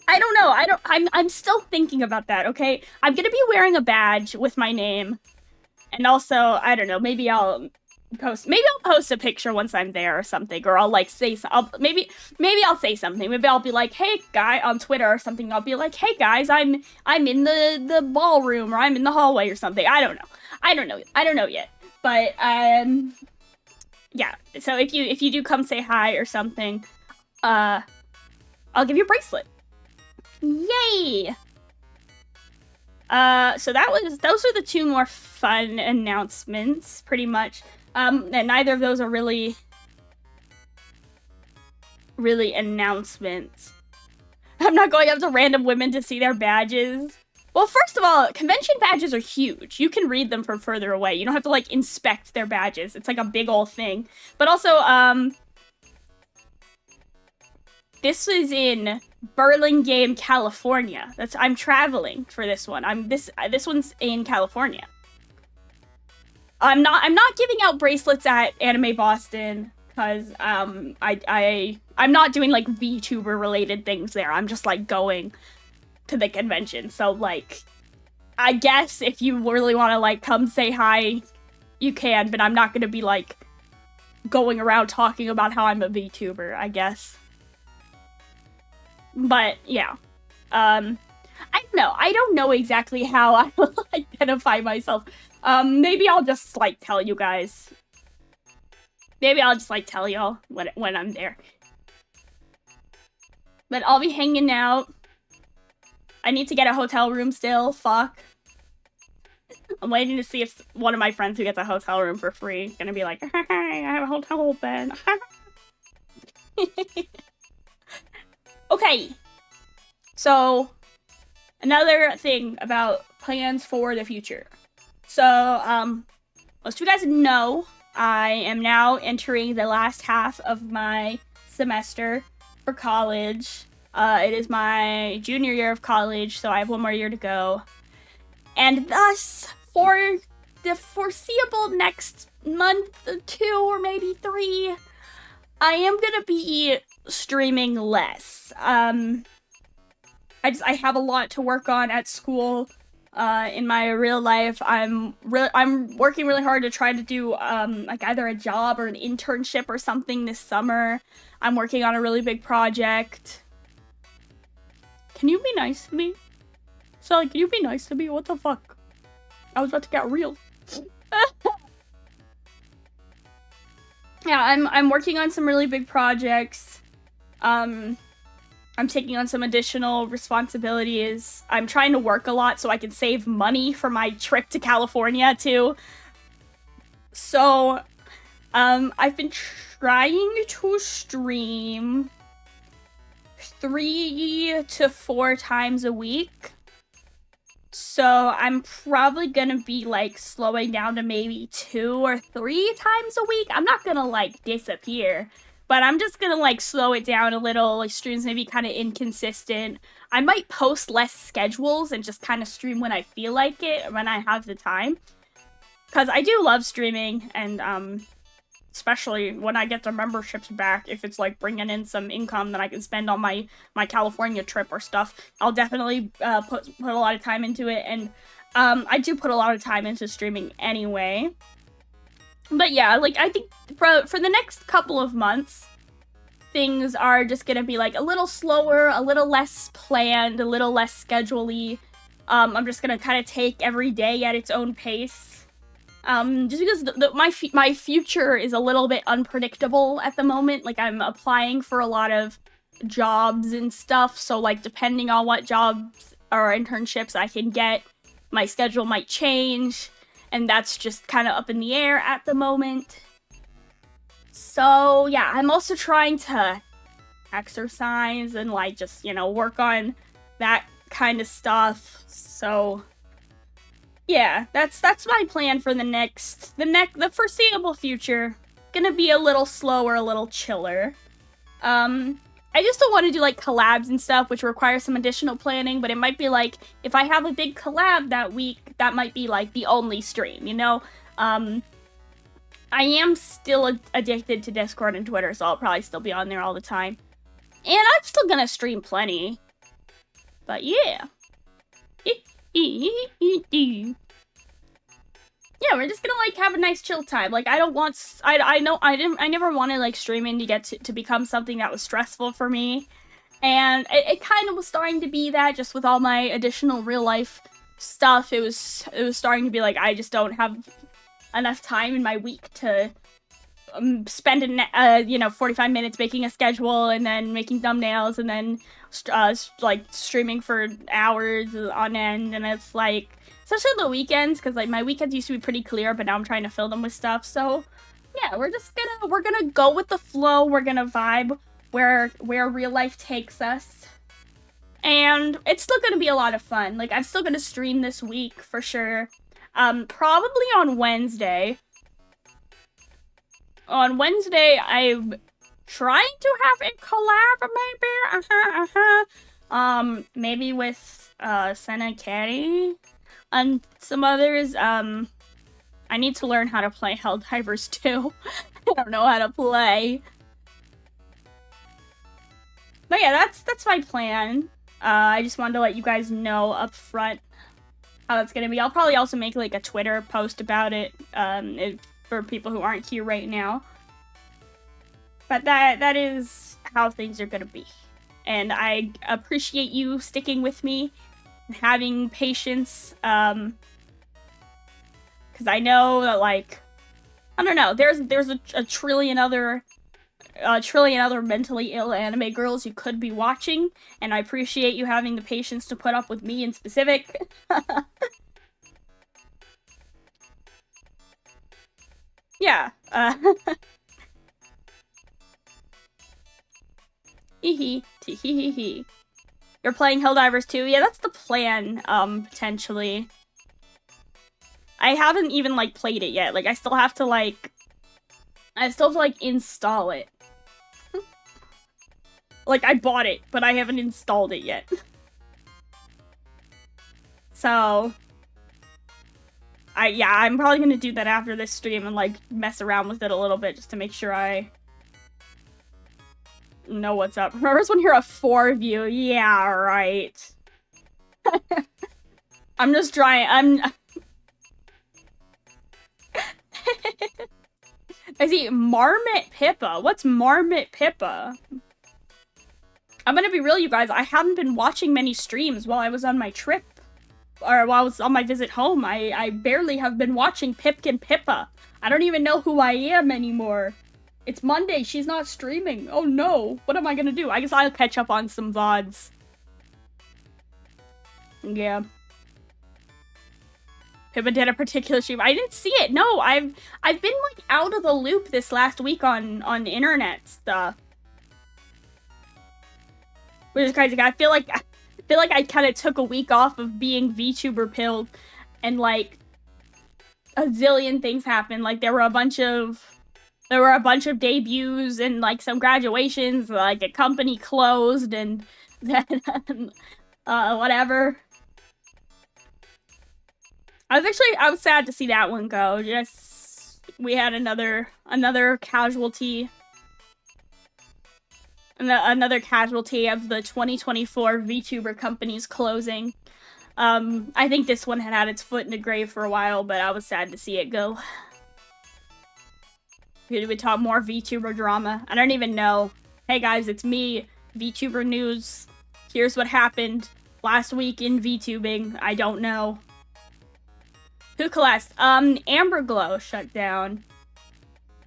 I don't know, I'm still thinking about that, okay? I'm gonna be wearing a badge with my name, and also, I don't know, maybe I'll post a picture once I'm there or something, or I'll, like, say maybe I'll say something. Maybe I'll be like, hey guy, on Twitter or something. I'll be like, hey guys, I'm in the ballroom, or I'm in the hallway or something. I don't know yet. But yeah. So if you do come say hi or something, I'll give you a bracelet. Yay! So those are the two more fun announcements, pretty much. And neither of those are really announcements. I'm not going up to random women to see their badges. Well, first of all, convention badges are huge. You can read them from further away. You don't have to, like, inspect their badges. It's like a big old thing. But also, this is in Burlingame, California. I'm traveling for this one. This one's in California. I'm not giving out bracelets at Anime Boston because I'm not doing, like, VTuber related things there. I'm just, like, going to the convention. So, like, I guess if you really want to, like, come say hi, you can, but I'm not gonna be, like, going around talking about how I'm a VTuber, I guess. But yeah. I don't know. I don't know exactly how I will identify myself. Maybe I'll just, like, tell you guys. Maybe I'll just, like, tell y'all when I'm there. But I'll be hanging out. I need to get a hotel room still. Fuck. I'm waiting to see if one of my friends who gets a hotel room for free is gonna be like, hey, I have a hotel bed. Okay. So, another thing about plans for the future. So, most of you guys know, I am now entering the last half of my semester for college. It is my junior year of college, so I have one more year to go. And thus, for the foreseeable next month or 2 or maybe 3, I am gonna be streaming less. I have a lot to work on at school. In my real life, I'm working really hard to try to do like either a job or an internship or something this summer. I'm working on a really big project. Can you be nice to me? Sally, can you be nice to me? What the fuck? I was about to get real. yeah, I'm working on some really big projects. I'm taking on some additional responsibilities. I'm trying to work a lot so I can save money for my trip to California too. So, I've been trying to stream 3 to 4 times a week. So I'm probably gonna be like slowing down to maybe 2 or 3 times a week. I'm not gonna like disappear, but I'm just gonna like slow it down a little. Like streams may be kind of inconsistent. I might post less schedules and just kind of stream when I feel like it, when I have the time. Because I do love streaming, and especially when I get the memberships back, if it's like bringing in some income that I can spend on my California trip or stuff, I'll definitely put a lot of time into it. And I do put a lot of time into streaming anyway. But yeah, like I think for the next couple of months, things are just gonna be like a little slower, a little less planned, a little less schedule-y. I'm just gonna kind of take every day at its own pace. Just because my future is a little bit unpredictable at the moment. Like, I'm applying for a lot of jobs and stuff, so, like, depending on what jobs or internships I can get, my schedule might change, and that's just kind of up in the air at the moment. So, yeah, I'm also trying to exercise and, like, just, you know, work on that kind of stuff, so... yeah, that's my plan for the foreseeable future. Gonna be a little slower, a little chiller. I just don't want to do like collabs and stuff, which requires some additional planning, but it might be like, if I have a big collab that week, that might be like the only stream, you know? I am still addicted to Discord and Twitter, so I'll probably still be on there all the time. And I'm still gonna stream plenty. But yeah. Yeah, we're just gonna like have a nice chill time. Like, I don't want I never wanted like streaming to get to become something that was stressful for me, and it kind of was starting to be that, just with all my additional real life stuff. It was starting to be like, I just don't have enough time in my week to spend 45 minutes making a schedule and then making thumbnails and then like streaming for hours on end. And it's like, especially on the weekends, because like my weekends used to be pretty clear, but now I'm trying to fill them with stuff. So yeah, we're gonna go with the flow. We're gonna vibe where real life takes us, and it's still gonna be a lot of fun. Like, I'm still gonna stream this week for sure. Probably on Wednesday. On Wednesday, I'm trying to have a collab, maybe with Senna Caddy and some others. I need to learn how to play Helldivers too. I don't know how to play. But yeah, that's my plan. I just wanted to let you guys know up front how that's gonna be. I'll probably also make like a Twitter post about it, for people who aren't here right now. But that is how things are gonna be. And I appreciate you sticking with me and having patience, because I know that, like, I don't know, there's a trillion other mentally ill anime girls you could be watching, and I appreciate you having the patience to put up with me in specific. Yeah, hee hee. You're playing Helldivers too? Yeah, that's the plan, potentially. I haven't even, like, played it yet. Like, I still have to, like, install it. Like, I bought it, but I haven't installed it yet. So... I'm probably gonna do that after this stream and, like, mess around with it a little bit just to make sure I know what's up. Remember when you're a 4 view? Yeah, right. I'm just trying. I see Marmot Pippa. What's Marmot Pippa? I'm gonna be real, you guys. I haven't been watching many streams while I was on my trip. Or while I was on my visit home. I barely have been watching Pipkin Pippa. I don't even know who I am anymore. It's Monday, she's not streaming. Oh no, what am I gonna do? I guess I'll catch up on some VODs. Yeah. Pippa did a particular stream. I didn't see it. No, I've been like out of the loop this last week on internet stuff. Which is crazy. I feel like I kind of took a week off of being VTuber pilled, and like a zillion things happened. Like there were a bunch of debuts and like some graduations. Like a company closed and then whatever. I was sad to see that one go. Just we had another casualty. Another casualty of the 2024 VTuber companies closing. I think this one had its foot in the grave for a while, but I was sad to see it go. Did we talk more VTuber drama? I don't even know. Hey guys, it's me, VTuber News. Here's what happened last week in VTubing. I don't know. Who collapsed? Amberglow shut down.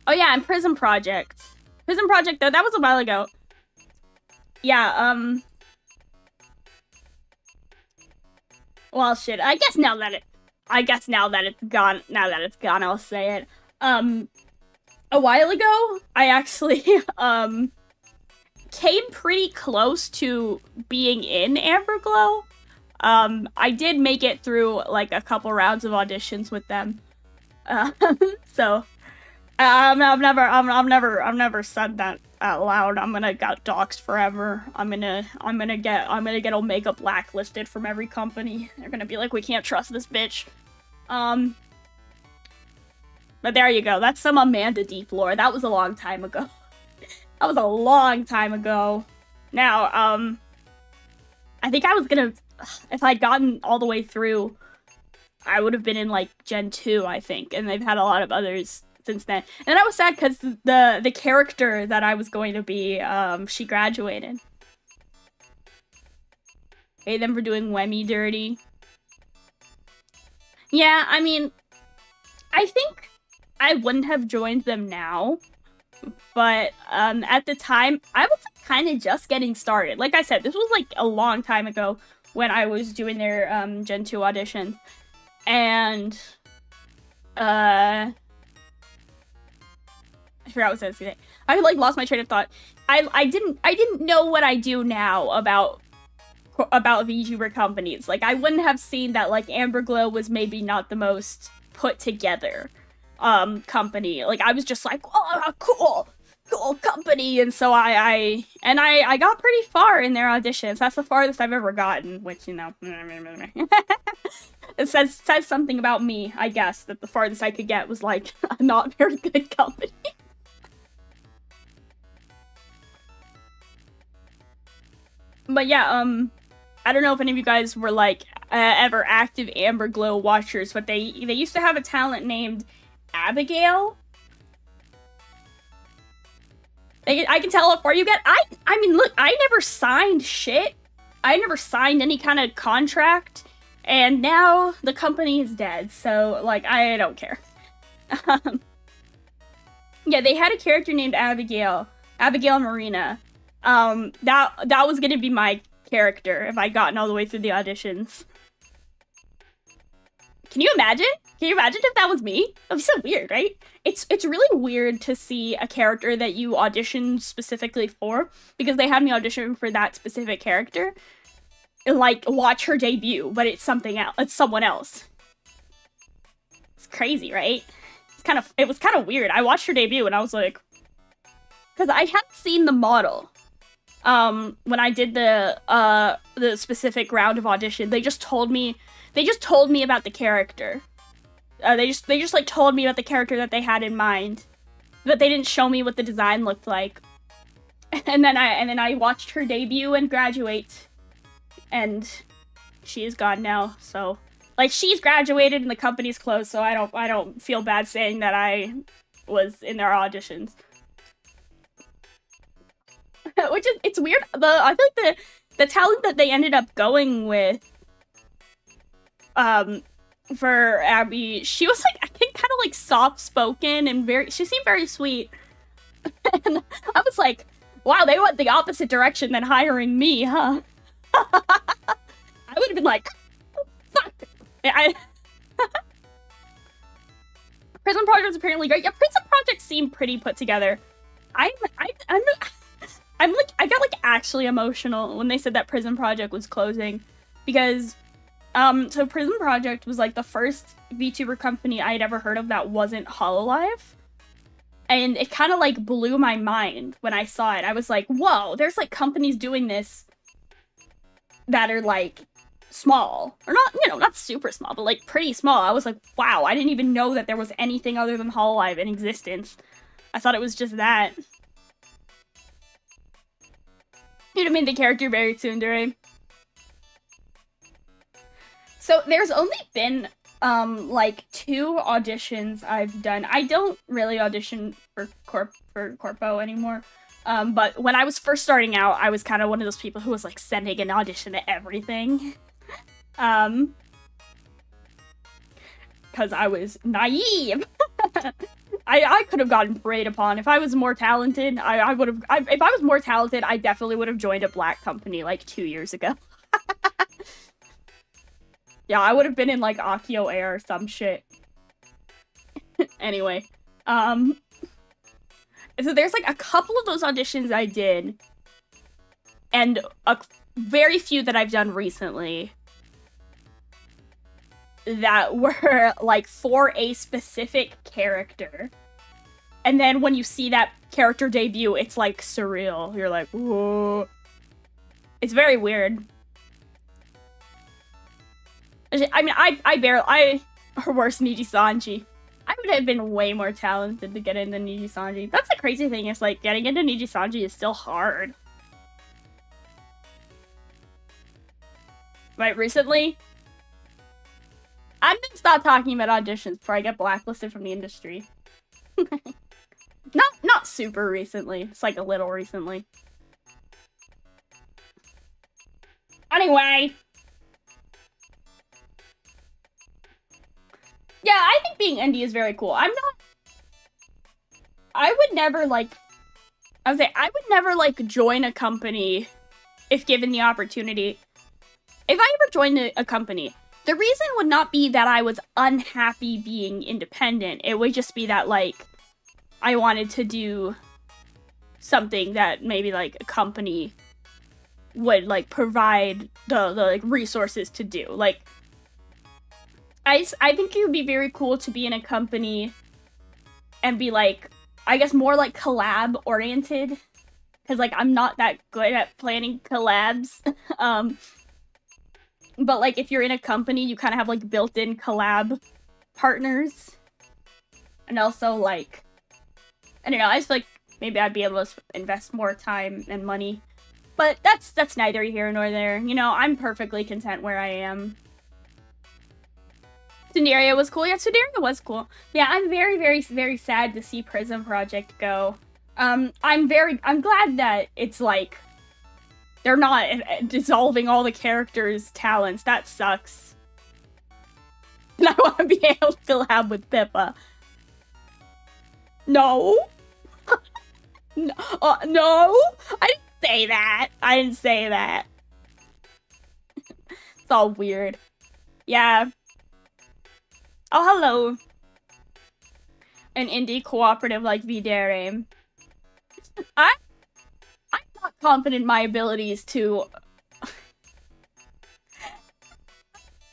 Oh yeah, and Prism Project. Prism Project, though, that was a while ago. Yeah, well, shit, I guess now that it's gone, I'll say it. A while ago, I actually, came pretty close to being in Amberglow. I did make it through, like, a couple rounds of auditions with them. So, I've never said that out loud. I'm gonna get doxxed forever. I'm gonna get Omega blacklisted from every company. They're gonna be like, we can't trust this bitch. But there you go. That's some Amanda deep lore. That was a long time ago. That was a long time ago. Now, I think I was gonna, if I'd gotten all the way through, I would have been in, like, Gen 2, I think. And they've had a lot of others since then. And I was sad because the character that I was going to be, she graduated. Hate them for doing Wemmy dirty. Yeah, I mean, I think I wouldn't have joined them now. But at the time, I was kind of just getting started. Like I said, this was like a long time ago when I was doing their Gen 2 auditions. And I forgot what I was going to say. I like lost my train of thought. I didn't know what I do now about VTuber companies. Like, I wouldn't have seen that, like, Amberglow was maybe not the most put together company. Like, I was just like, oh, cool company. And so I got pretty far in their auditions. That's the farthest I've ever gotten, which, you know, it says something about me, I guess, that the farthest I could get was, like, a not very good company. But yeah, I don't know if any of you guys were, like, ever active Amberglow watchers, but they used to have a talent named Abigail. I can tell how far you get. I mean, look, I never signed shit. I never signed any kind of contract, and now the company is dead, so, like, I don't care. Yeah, they had a character named Abigail Marina. That was gonna be my character if I'd gotten all the way through the auditions. Can you imagine? Can you imagine if that was me? That'd be so weird, right? It's really weird to see a character that you auditioned specifically for, because they had me audition for that specific character, and, like, watch her debut, but it's something else. It's someone else. It's crazy, right? It was kind of weird. I watched her debut and I was like, because I hadn't seen the model. When I did the specific round of audition, they just told me about the character. They just like told me about the character that they had in mind, but they didn't show me what the design looked like. And then I watched her debut and graduate, and she is gone now. So, like, she's graduated and the company's closed. So I don't feel bad saying that I was in their auditions. Which is, it's weird. I feel like the talent that they ended up going with, for Abby, she was, like, I think kind of, like, soft-spoken and she seemed very sweet. And I was like, wow, they went the opposite direction than hiring me, huh? I would have been like, fuck. Prison Project's apparently great. Yeah, Prison Project seemed pretty put together. I got like actually emotional when they said that Prison Project was closing, because so Prison Project was like the first VTuber company I had ever heard of that wasn't Hololive. And it kind of like blew my mind when I saw it. I was like, whoa, there's like companies doing this that are like small, or not, you know, not super small, but like pretty small. I was like, wow, I didn't even know that there was anything other than Hololive in existence. I thought it was just that. You'd made the character very tsundere. So there's only been like 2 auditions I've done. I don't really audition for Corpo anymore. But when I was first starting out, I was kind of one of those people who was like sending an audition to everything. Because I was naive. I could have gotten preyed upon. If I was more talented, I would have. If I was more talented, I definitely would have joined a black company like 2 years ago. Yeah, I would have been in like Akio Air or some shit. Anyway, so there's like a couple of those auditions I did, and a very few that I've done recently that were like for a specific character. And then when you see that character debut, it's like surreal. You're like, whoa. It's very weird. I mean, I or worse, Niji Sanji. I would have been way more talented to get into Niji Sanji. That's the crazy thing, is like getting into Niji Sanji is still hard. Right, recently? I'm gonna stop talking about auditions before I get blacklisted from the industry. Not super recently. It's like a little recently. Anyway. Yeah, I think being indie is very cool. I would never like join a company if given the opportunity. If I ever joined a company, the reason would not be that I was unhappy being independent. It would just be that, like, I wanted to do something that maybe, like, a company would, like, provide the like, resources to do. Like, I think it would be very cool to be in a company and be, like, I guess more, like, collab-oriented. Because, like, I'm not that good at planning collabs. But, like, if you're in a company, you kind of have, like, built-in collab partners. And also, like, I don't know, I just feel like maybe I'd be able to invest more time and money. But that's neither here nor there. You know, I'm perfectly content where I am. Tsunderia was cool. Yeah, Tsunderia was cool. Yeah, I'm very, very, very sad to see Prison Project go. I'm glad that it's, like, they're not dissolving all the characters' talents. That sucks. And I want to be able to collab with Pippa. No. No. No. I didn't say that. I didn't say that. It's all weird. Yeah. Oh, hello. An indie cooperative like Vtuber. I'm not confident in my abilities to...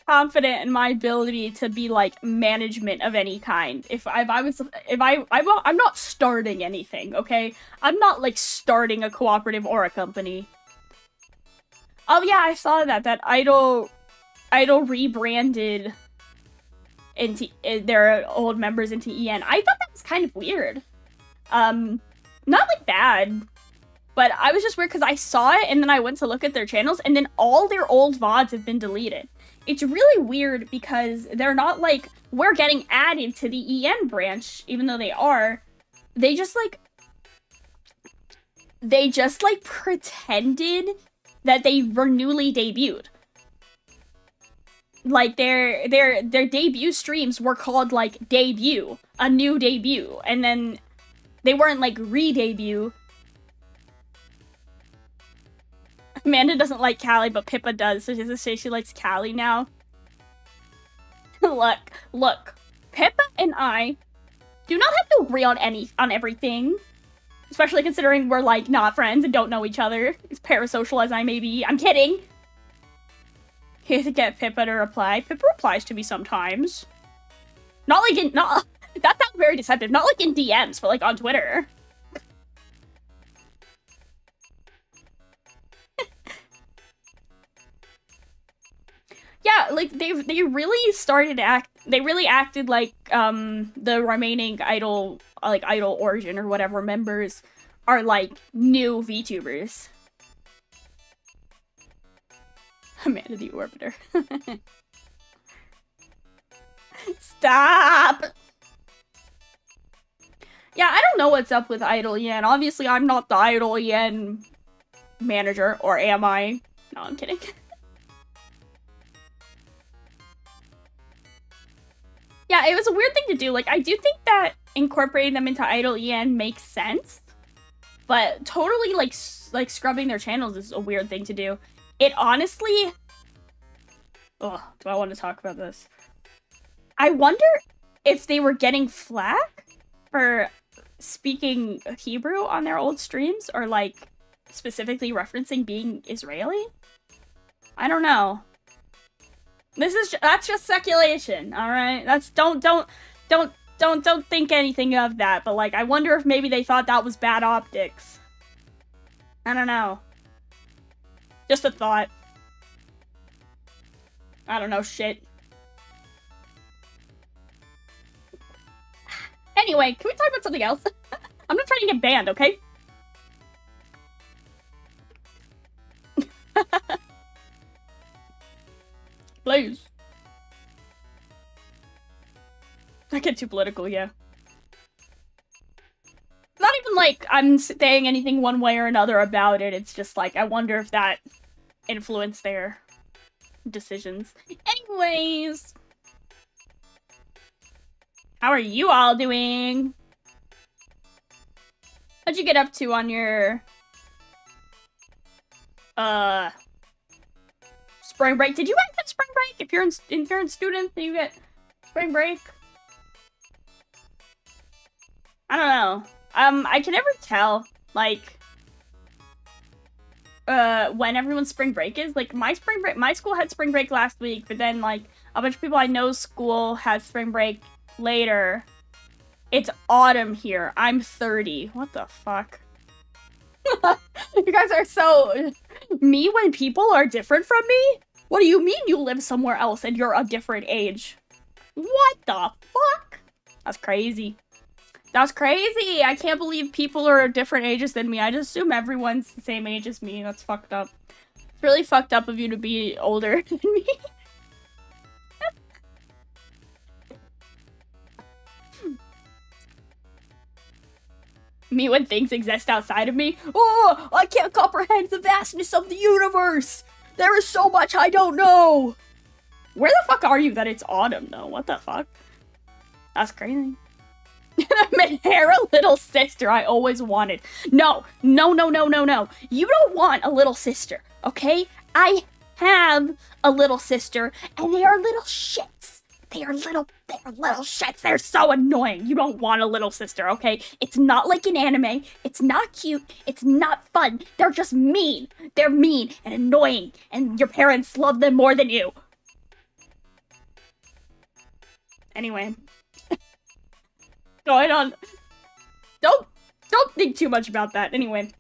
confident in my ability to be, like, management of any kind. I'm not starting anything, okay? I'm not, like, starting a cooperative or a company. Oh, yeah, I saw that Idol rebranded into their old members into EN. I thought that was kind of weird. Not, like, bad. But I was just weird because I saw it and then I went to look at their channels and then all their old VODs have been deleted. It's really weird because they're not like, we're getting added to the EN branch, even though they are. They just like pretended that they were newly debuted. Like their debut streams were called like debut, a new debut, and then They weren't, like, re-debut. Amanda doesn't like Callie, but Pippa does, so she has to say she likes Callie now. Look. Pippa and I do not have to agree on everything. Especially considering we're, like, not friends and don't know each other. As parasocial as I may be. I'm kidding! Here to get Pippa to reply. Pippa replies to me sometimes. Not like in- that sounds very deceptive. Not like in DMs, but like on Twitter. Yeah, like, they really they really acted like, the remaining Idol Origin or whatever members are, like, new VTubers. Amanda the Orbiter. Stop! Yeah, I don't know what's up with Idol Yen. Obviously, I'm not the Idol Yen manager, or am I? No, I'm kidding. Yeah, it was a weird thing to do. Like, I do think that incorporating them into Idol Yen makes sense, but totally, like scrubbing their channels is a weird thing to do. It honestly... Ugh, do I want to talk about this? I wonder if they were getting flack for speaking Hebrew on their old streams, or, like, specifically referencing being Israeli? I don't know. That's just speculation, alright? That's, don't think anything of that, but, like, I wonder if maybe they thought that was bad optics. I don't know. Just a thought. I don't know shit. Anyway, can we talk about something else? I'm not trying to get banned, okay? Please. I get too political, yeah. Not even like I'm saying anything one way or another about it, it's just like, I wonder if that influenced their decisions. Anyways. How are you all doing? What'd you get up to on your... spring break? Did you guys get spring break? If you're in student, then you get spring break? I don't know. I can never tell, like, when everyone's spring break is. Like, my school had spring break last week, but then, like, a bunch of people I know's school has spring break later. It's autumn here. I'm 30. What the fuck? You guys are so... Me when people are different from me? What do you mean you live somewhere else and you're a different age? What the fuck? That's crazy. That's crazy! I can't believe people are different ages than me. I just assume everyone's the same age as me. That's fucked up. It's really fucked up of you to be older than me. Me when things exist outside of me. Oh, I can't comprehend the vastness of the universe! There is so much I don't know! Where the fuck are you that it's autumn, though? What the fuck? That's crazy. Mahara little sister I always wanted. No. You don't want a little sister, okay? I have a little sister, and they are little shits. They are little shits. They're so annoying. You don't want a little sister, okay? It's not like an anime. It's not cute. It's not fun. They're just mean. They're mean and annoying, and your parents love them more than you. Anyway. Going on. Don't think too much about that. Anyway.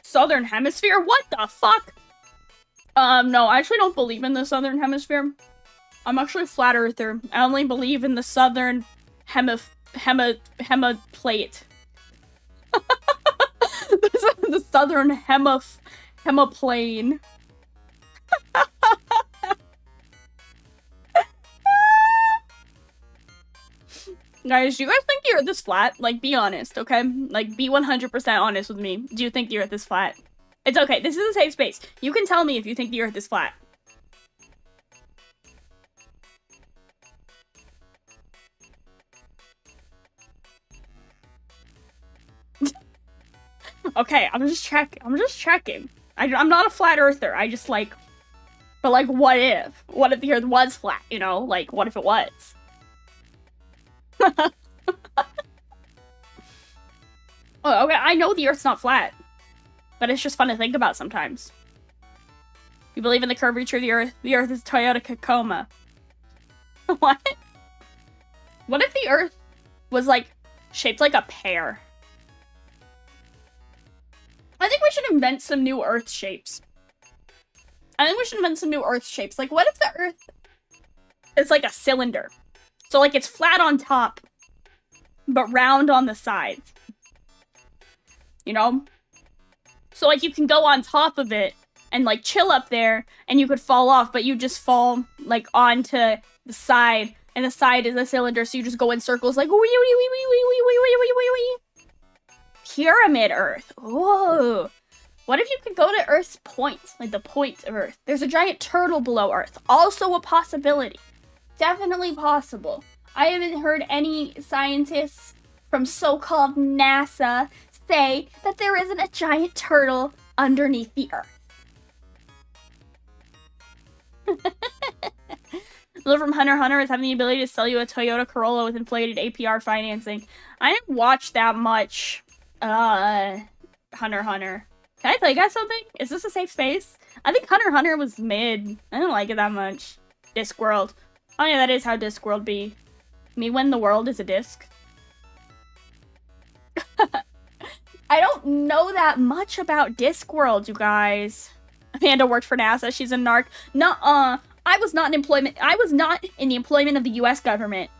Southern Hemisphere? What the fuck? No, I actually don't believe in the Southern Hemisphere. I'm actually a flat earther. I only believe in the Southern plate. The Southern hemiplane. Guys, do you guys think the Earth is flat? Like, be honest, okay? Like, be 100% honest with me. Do you think the Earth is flat? It's okay. This is a safe space. You can tell me if you think the Earth is flat. Okay, I'm just checking. I'm not a flat earther. I just like, but like, what if? What if the Earth was flat? You know, like, what if it was? Oh, okay, I know the Earth's not flat, but it's just fun to think about sometimes. You believe in the curvature of the Earth? The Earth is Toyota Tacoma. What? What if the Earth was, like, shaped like a pear? I think we should invent some new Earth shapes. Like, what if the Earth is like a cylinder? So, like, it's flat on top, but round on the sides. You know? So, like, you can go on top of it and, like, chill up there, and you could fall off, but you just fall, like, onto the side, and the side is a cylinder, so you just go in circles, like, wee, wee, wee, wee, wee, wee, wee, wee, wee, wee. Pyramid Earth. Oh. What if you could go to Earth's point? Like, the point of Earth. There's a giant turtle below Earth. Also a possibility. Definitely possible. I haven't heard any scientists from so-called NASA say that there isn't a giant turtle underneath the Earth. Lil from Hunter x Hunter is having the ability to sell you a Toyota Corolla with inflated APR financing. I didn't watch that much Hunter x Hunter. Can I tell you guys something? Is this a safe space? I think Hunter x Hunter was mid. I didn't like it that much. Discworld. Oh yeah, that is how Discworld be. Me when the world is a disc. I don't know that much about Discworld, you guys. Amanda worked for NASA. She's a narc. Nuh-uh. I was not in the employment of the U.S. government.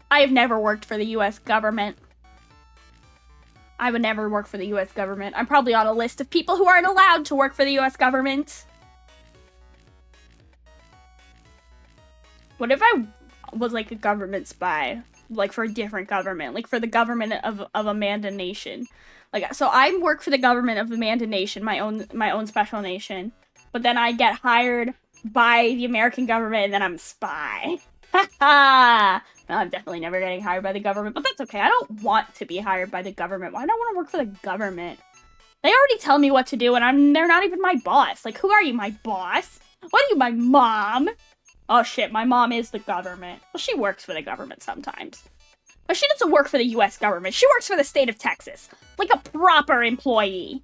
I have never worked for the U.S. government. I would never work for the U.S. government. I'm probably on a list of people who aren't allowed to work for the U.S. government. What if I was like a government spy? Like for a different government? Like for the government of Amanda Nation? Like, so I work for the government of Amanda Nation, my own special nation. But then I get hired by the American government and then I'm a spy. Haha! No, I'm definitely never getting hired by the government, but that's okay. I don't want to be hired by the government. Why do I want to work for the government? They already tell me what to do and they're not even my boss. Like, who are you, my boss? What are you, my mom? Oh shit, my mom is the government. Well, she works for the government sometimes. But she doesn't work for the US government. She works for the state of Texas. Like a proper employee.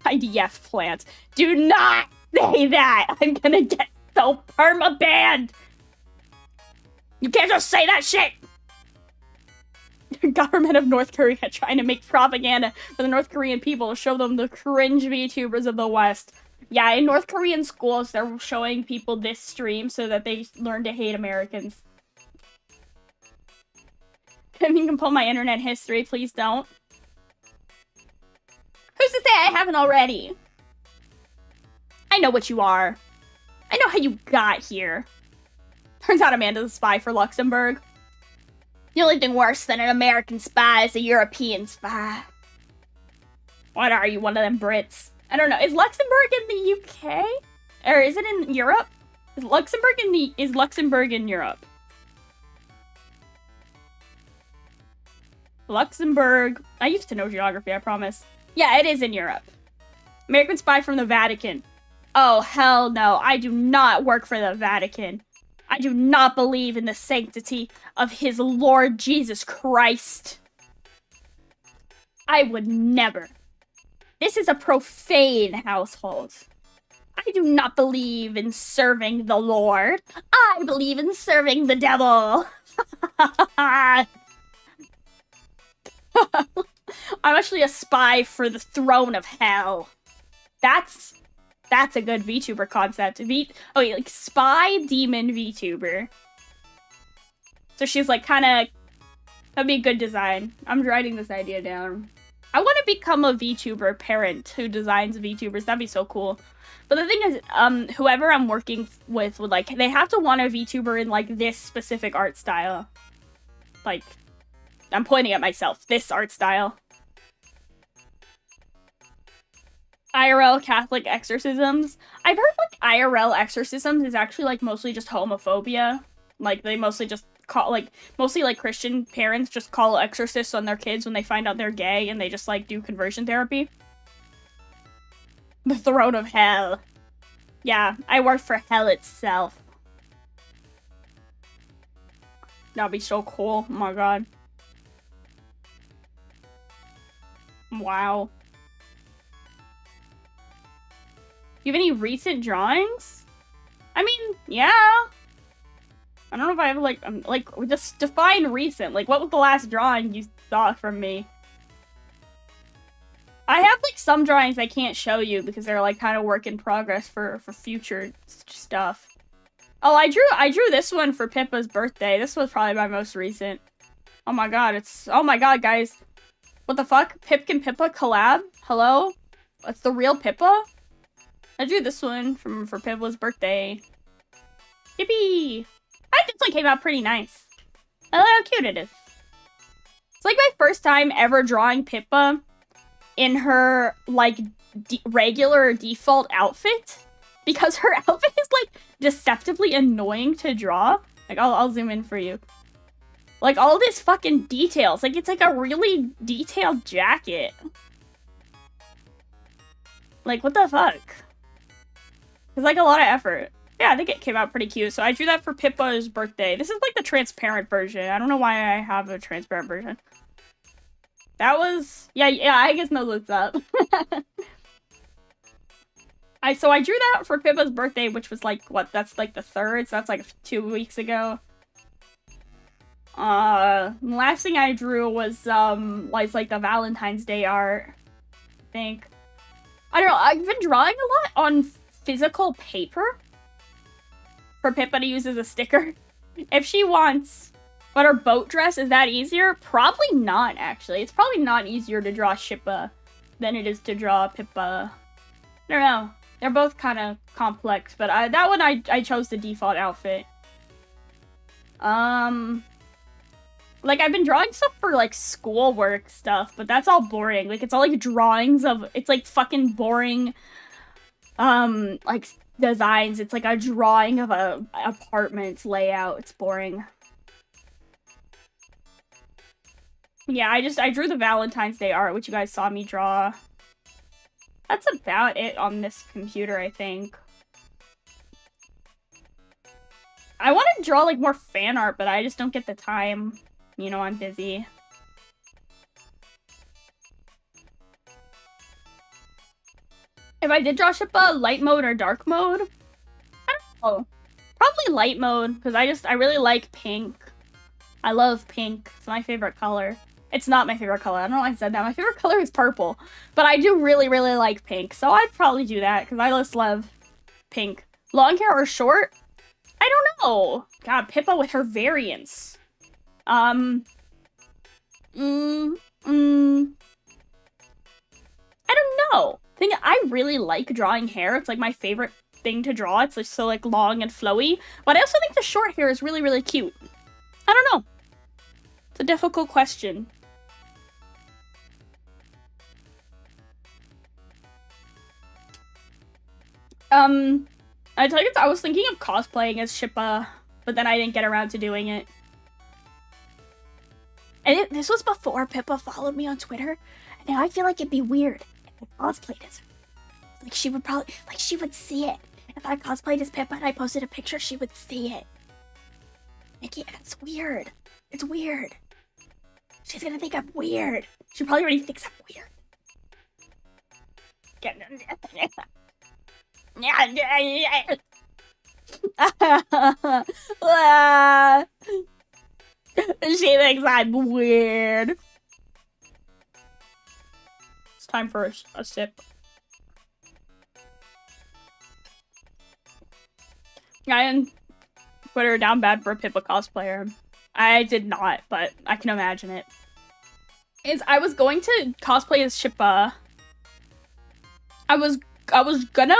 IDF plant. Do not say that! I'm gonna get so perma-banned! You can't just say that shit! The government of North Korea trying to make propaganda for the North Korean people to show them the cringe VTubers of the West. Yeah, in North Korean schools, they're showing people this stream so that they learn to hate Americans. If you can pull my internet history, please don't. Who's to say I haven't already? I know what you are. I know how you got here. Turns out Amanda's a spy for Luxembourg. The only thing worse than an American spy is a European spy. What are you, one of them Brits? I don't know. Is Luxembourg in the UK? Or is it in Europe? Is Luxembourg in Europe? Luxembourg. I used to know geography, I promise. Yeah, it is in Europe. American spy from the Vatican. Oh, hell no. I do not work for the Vatican. I do not believe in the sanctity of his Lord Jesus Christ. I would never. This is a profane household. I do not believe in serving the Lord. I believe in serving the devil. I'm actually a spy for the throne of hell. That's a good VTuber concept. Like spy demon VTuber. So she's like that'd be a good design. I'm writing this idea down. I want to become a VTuber parent who designs VTubers. That'd be so cool. But the thing is, whoever I'm working with would like, they have to want a VTuber in like this specific art style. Like, I'm pointing at myself. This art style. IRL Catholic exorcisms. I've heard like IRL exorcisms is actually like mostly just homophobia. Like they mostly just call, like, mostly, like, Christian parents just call exorcists on their kids when they find out they're gay, and they just, like, do conversion therapy. The throne of hell. Yeah, I worked for hell itself. That'd be so cool. Oh my god. Wow. You have any recent drawings? I mean, yeah. I don't know if I have, like, just define recent. Like, what was the last drawing you saw from me? I have, like, some drawings I can't show you because they're, like, kind of work in progress for future stuff. Oh, I drew this one for Pippa's birthday. This was probably my most recent. Oh my god, oh my god, guys. What the fuck? Pip and Pippa collab? Hello? That's the real Pippa? I drew this one for Pippa's birthday. Yippee! I think this one came out pretty nice. I like how cute it is. It's like my first time ever drawing Pippa in her, like, regular default outfit. Because her outfit is, like, deceptively annoying to draw. Like, I'll zoom in for you. Like, all this fucking details. Like, it's like a really detailed jacket. Like, what the fuck? It's like a lot of effort. Yeah, I think it came out pretty cute. So I drew that for Pippa's birthday. This is like the transparent version. I don't know why I have a transparent version. That was... Yeah, I guess no what's up. So I drew that for Pippa's birthday, which was like, what? That's like the 3rd, so that's like 2 weeks ago. The last thing I drew was like the Valentine's Day art, I think. I don't know, I've been drawing a lot on physical paper for Pippa to use as a sticker. If she wants, but her boat dress, is that easier? Probably not, actually. It's probably not easier to draw Shippa than it is to draw Pippa. I don't know. They're both kind of complex, but that one I chose the default outfit. Like, I've been drawing stuff for, like, schoolwork stuff, but that's all boring. Like, it's all, like, drawings of... It's, like, fucking boring, like, designs. It's, like, a drawing of a apartment layout. It's boring. Yeah, I drew the Valentine's Day art, which you guys saw me draw. That's about it on this computer, I think. I want to draw, like, more fan art, but I just don't get the time. You know, I'm busy. If I did draw Shippa, light mode or dark mode? I don't know. Probably light mode, because I really like pink. I love pink. It's my favorite color. It's not my favorite color. I don't know why I said that. My favorite color is purple. But I do really, really like pink. So I'd probably do that, because I just love pink. Long hair or short? I don't know. God, Pippa with her variants. I don't know. I really like drawing hair. It's like my favorite thing to draw. It's like so like long and flowy. But I also think the short hair is really, really cute. I don't know. It's a difficult question. I tell you, I was thinking of cosplaying as Shippa, but then I didn't get around to doing it. And this was before Pippa followed me on Twitter, and now I feel like it'd be weird if I cosplayed as her. Like, she would probably, like, she would see it. If I cosplayed as Pippa and I posted a picture, she would see it. Like, yeah, it's weird. It's weird. She's gonna think I'm weird. She probably already thinks I'm weird. She thinks I'm weird. It's time for a sip. I didn't put her down bad for a Pippa cosplayer. I did not, but I can imagine it. I was going to cosplay as Shippa. I was gonna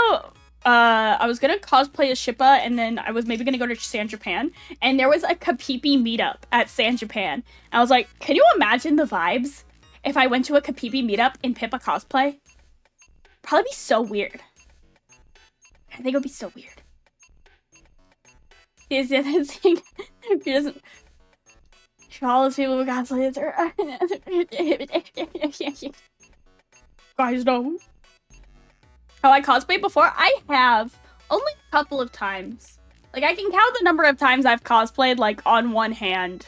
cosplay as Shippa, and then I was maybe gonna go to San Japan, and there was a Kapipi meetup at San Japan. I was like, can you imagine the vibes if I went to a Kapipi meetup in Pippa cosplay? Probably be so weird. I think it would be so weird. Is the other thing, all those people who cosplay as her. Guys, don't. Oh, I cosplayed before? I have. Only a couple of times. Like, I can count the number of times I've cosplayed, like, on one hand.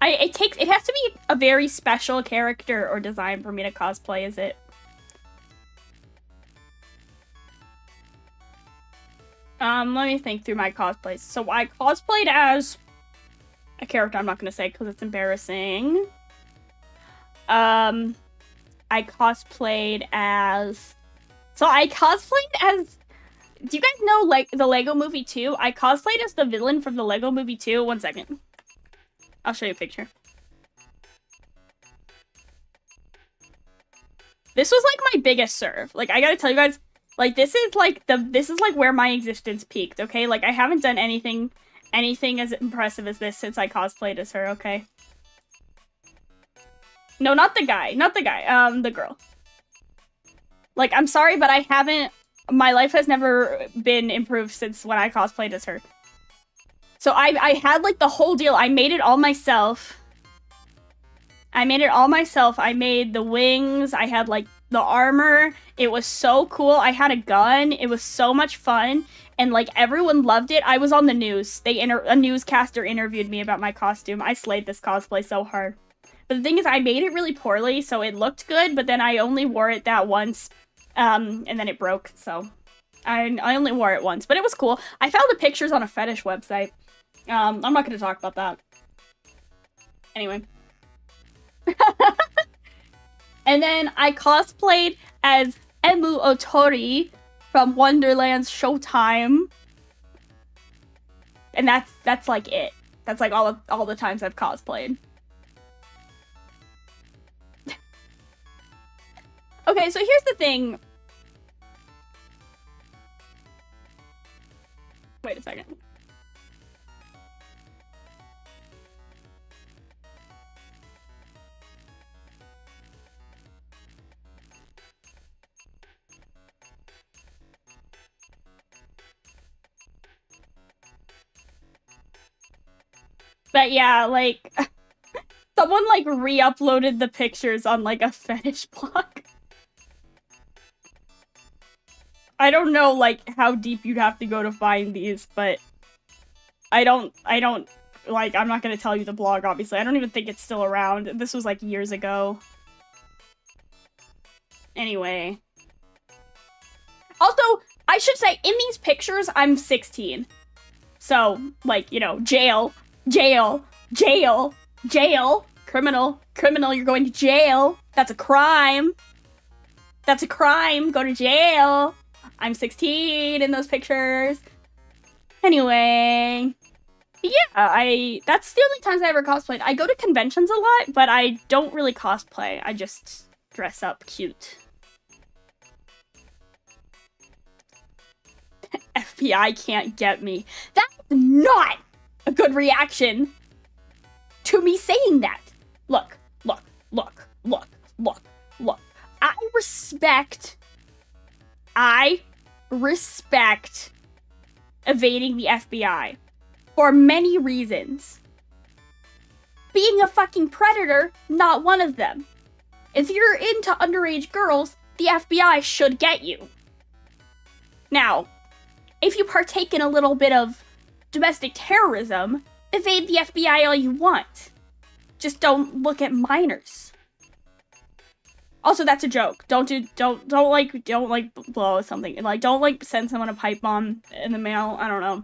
It has to be a very special character or design for me to cosplay, is it? Let me think through my cosplays. So I cosplayed as a character I'm not gonna say because it's embarrassing. I cosplayed as... So I cosplayed as... Do you guys know, like, the Lego Movie 2? I cosplayed as the villain from the Lego Movie 2. One second. I'll show you a picture. This was, like, my biggest serve. Like, I gotta tell you guys, like, this is, like, where my existence peaked, okay? Like, I haven't done anything as impressive as this since I cosplayed as her, okay? No, not the guy. Not the guy. The girl. Like, I'm sorry, but I haven't... My life has never been improved since when I cosplayed as her. So I had, like, the whole deal. I made it all myself. I made the wings. I had, like, the armor. It was so cool. I had a gun. It was so much fun. And, like, everyone loved it. I was on the news. A newscaster interviewed me about my costume. I slayed this cosplay so hard. But the thing is, I made it really poorly, so it looked good, but then I only wore it that once. And then it broke, so... I only wore it once, but it was cool. I found the pictures on a fetish website. I'm not gonna talk about that. Anyway. And then I cosplayed as Emu Otori from Wonderland's Showtime. And that's like it. That's like all the times I've cosplayed. Okay, so here's the thing. Wait a second. But yeah, like, someone, like, re-uploaded the pictures on, like, a fetish blog. I don't know, like, how deep you'd have to go to find these, but I don't, like, I'm not gonna tell you the blog, obviously. I don't even think it's still around. This was, like, years ago. Anyway. Also, I should say, in these pictures, I'm 16. So, like, you know, jail, criminal, you're going to jail. That's a crime. Go to jail. I'm 16 in those pictures. Anyway. Yeah, that's the only times I ever cosplayed. I go to conventions a lot, but I don't really cosplay. I just dress up cute. FBI can't get me. That's not a good reaction to me saying that. Look. I respect evading the FBI for many reasons. Being a fucking predator, not one of them. If you're into underage girls, the FBI should get you. Now, if you partake in a little bit of domestic terrorism, evade the FBI all you want. Just don't look at minors. Also, that's a joke. Don't blow something. Like, don't, like, send someone a pipe bomb in the mail. I don't know.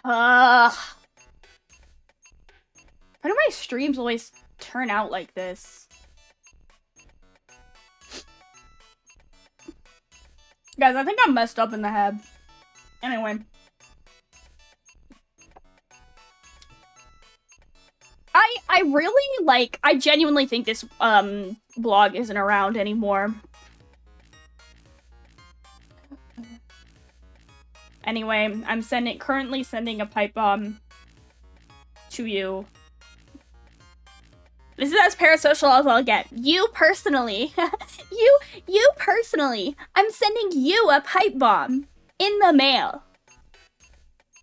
Why do my streams always turn out like this? Guys, I think I'm messed up in the head. Anyway. I really, like, I genuinely think this, blog isn't around anymore. Anyway, I'm currently sending a pipe bomb to you. This is as parasocial as I'll get. You personally, you personally, I'm sending you a pipe bomb in the mail.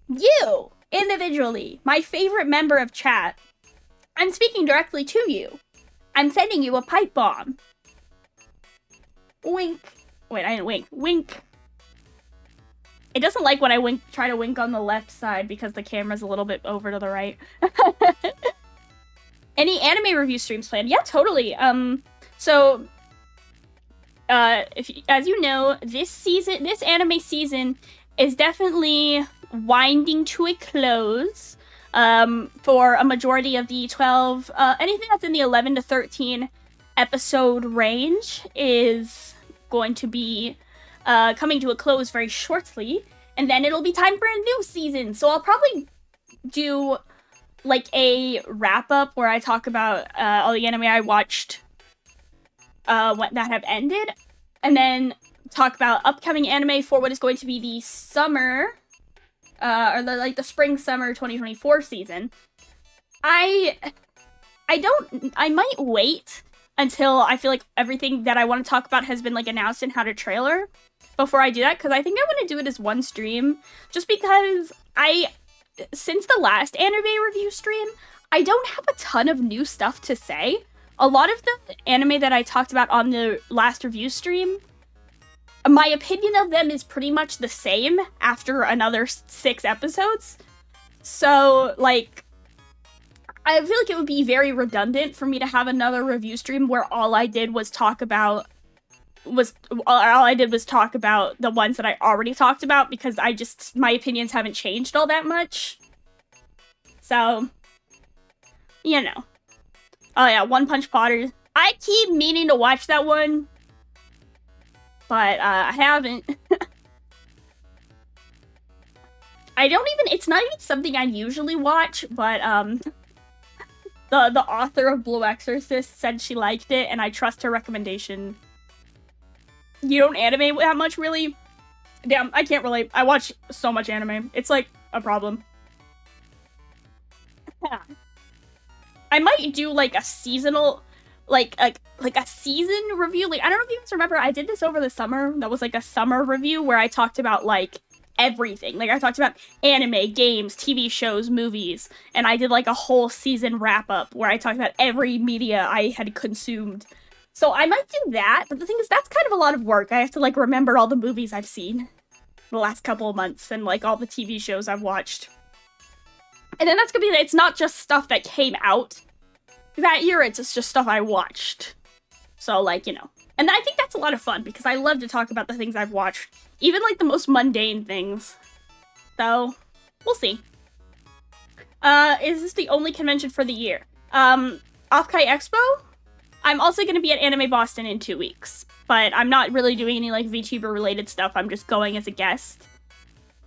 You, individually, my favorite member of chat, I'm speaking directly to you. I'm sending you a pipe bomb. Wink. Wait, I didn't wink. Wink. It doesn't like when I try to wink on the left side because the camera's a little bit over to the right. Any anime review streams planned? Yeah, totally. So, as you know, this anime season is definitely winding to a close. For a majority of the 12, anything that's in the 11 to 13 episode range is going to be coming to a close very shortly, and then it'll be time for a new season. So I'll probably do like a wrap up where I talk about all the anime I watched that have ended, and then talk about upcoming anime for what is going to be the summer or the spring summer 2024 season. I might wait until I feel like everything that I want to talk about has been like announced and had a trailer before I do that, because I think I want to do it as one stream, just because since the last anime review stream, I don't have a ton of new stuff to say. A lot of the anime that I talked about on the last review stream, my opinion of them is pretty much the same after another 6 episodes. So, like, I feel like it would be very redundant for me to have another review stream where all I did was talk about the ones that I already talked about, because my opinions haven't changed all that much. So, you know. Oh yeah, One Punch Potter. I keep meaning to watch that one, but I haven't. It's not even something I usually watch, but the author of Blue Exorcist said she liked it, and I trust her recommendation. You don't anime that much, really? Damn, I can't relate. I watch so much anime. It's like a problem. I might do like a seasonal, like a season review. Like, I don't know if you guys remember, I did this over the summer. That was like a summer review where I talked about like everything. Like, I talked about anime, games, TV shows, movies, and I did like a whole season wrap up where I talked about every media I had consumed. So I might do that, but the thing is, that's kind of a lot of work. I have to like remember all the movies I've seen the last couple of months and like all the TV shows I've watched. And then that's gonna be, it's not just stuff that came out that year, it's just stuff I watched. So, like, you know. And I think that's a lot of fun, because I love to talk about the things I've watched. Even, like, the most mundane things. So, we'll see. Is this the only convention for the year? Offkai Expo? I'm also gonna be at Anime Boston in 2 weeks. But I'm not really doing any, like, VTuber related stuff. I'm just going as a guest.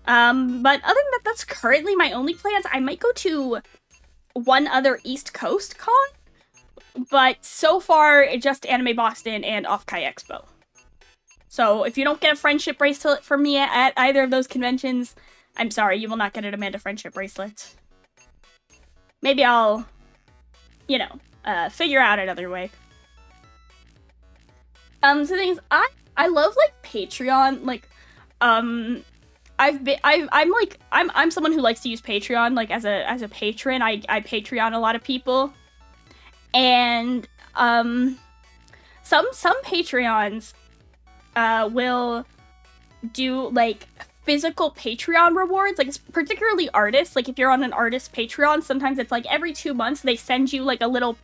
But other than that, that's currently my only plans. I might go to one other East Coast con, but so far, it's just Anime Boston and Offkai Expo. So if you don't get a friendship bracelet from me at either of those conventions, I'm sorry, you will not get an Amanda friendship bracelet. Maybe I'll, you know, figure out another way. So the thing is, I love, like, Patreon, like, I'm someone who likes to use Patreon, like, as a patron. I Patreon a lot of people. And, some Patreons, will do, like, physical Patreon rewards, like, particularly artists. Like, if you're on an artist Patreon, sometimes it's, like, every 2 months they send you, like, a little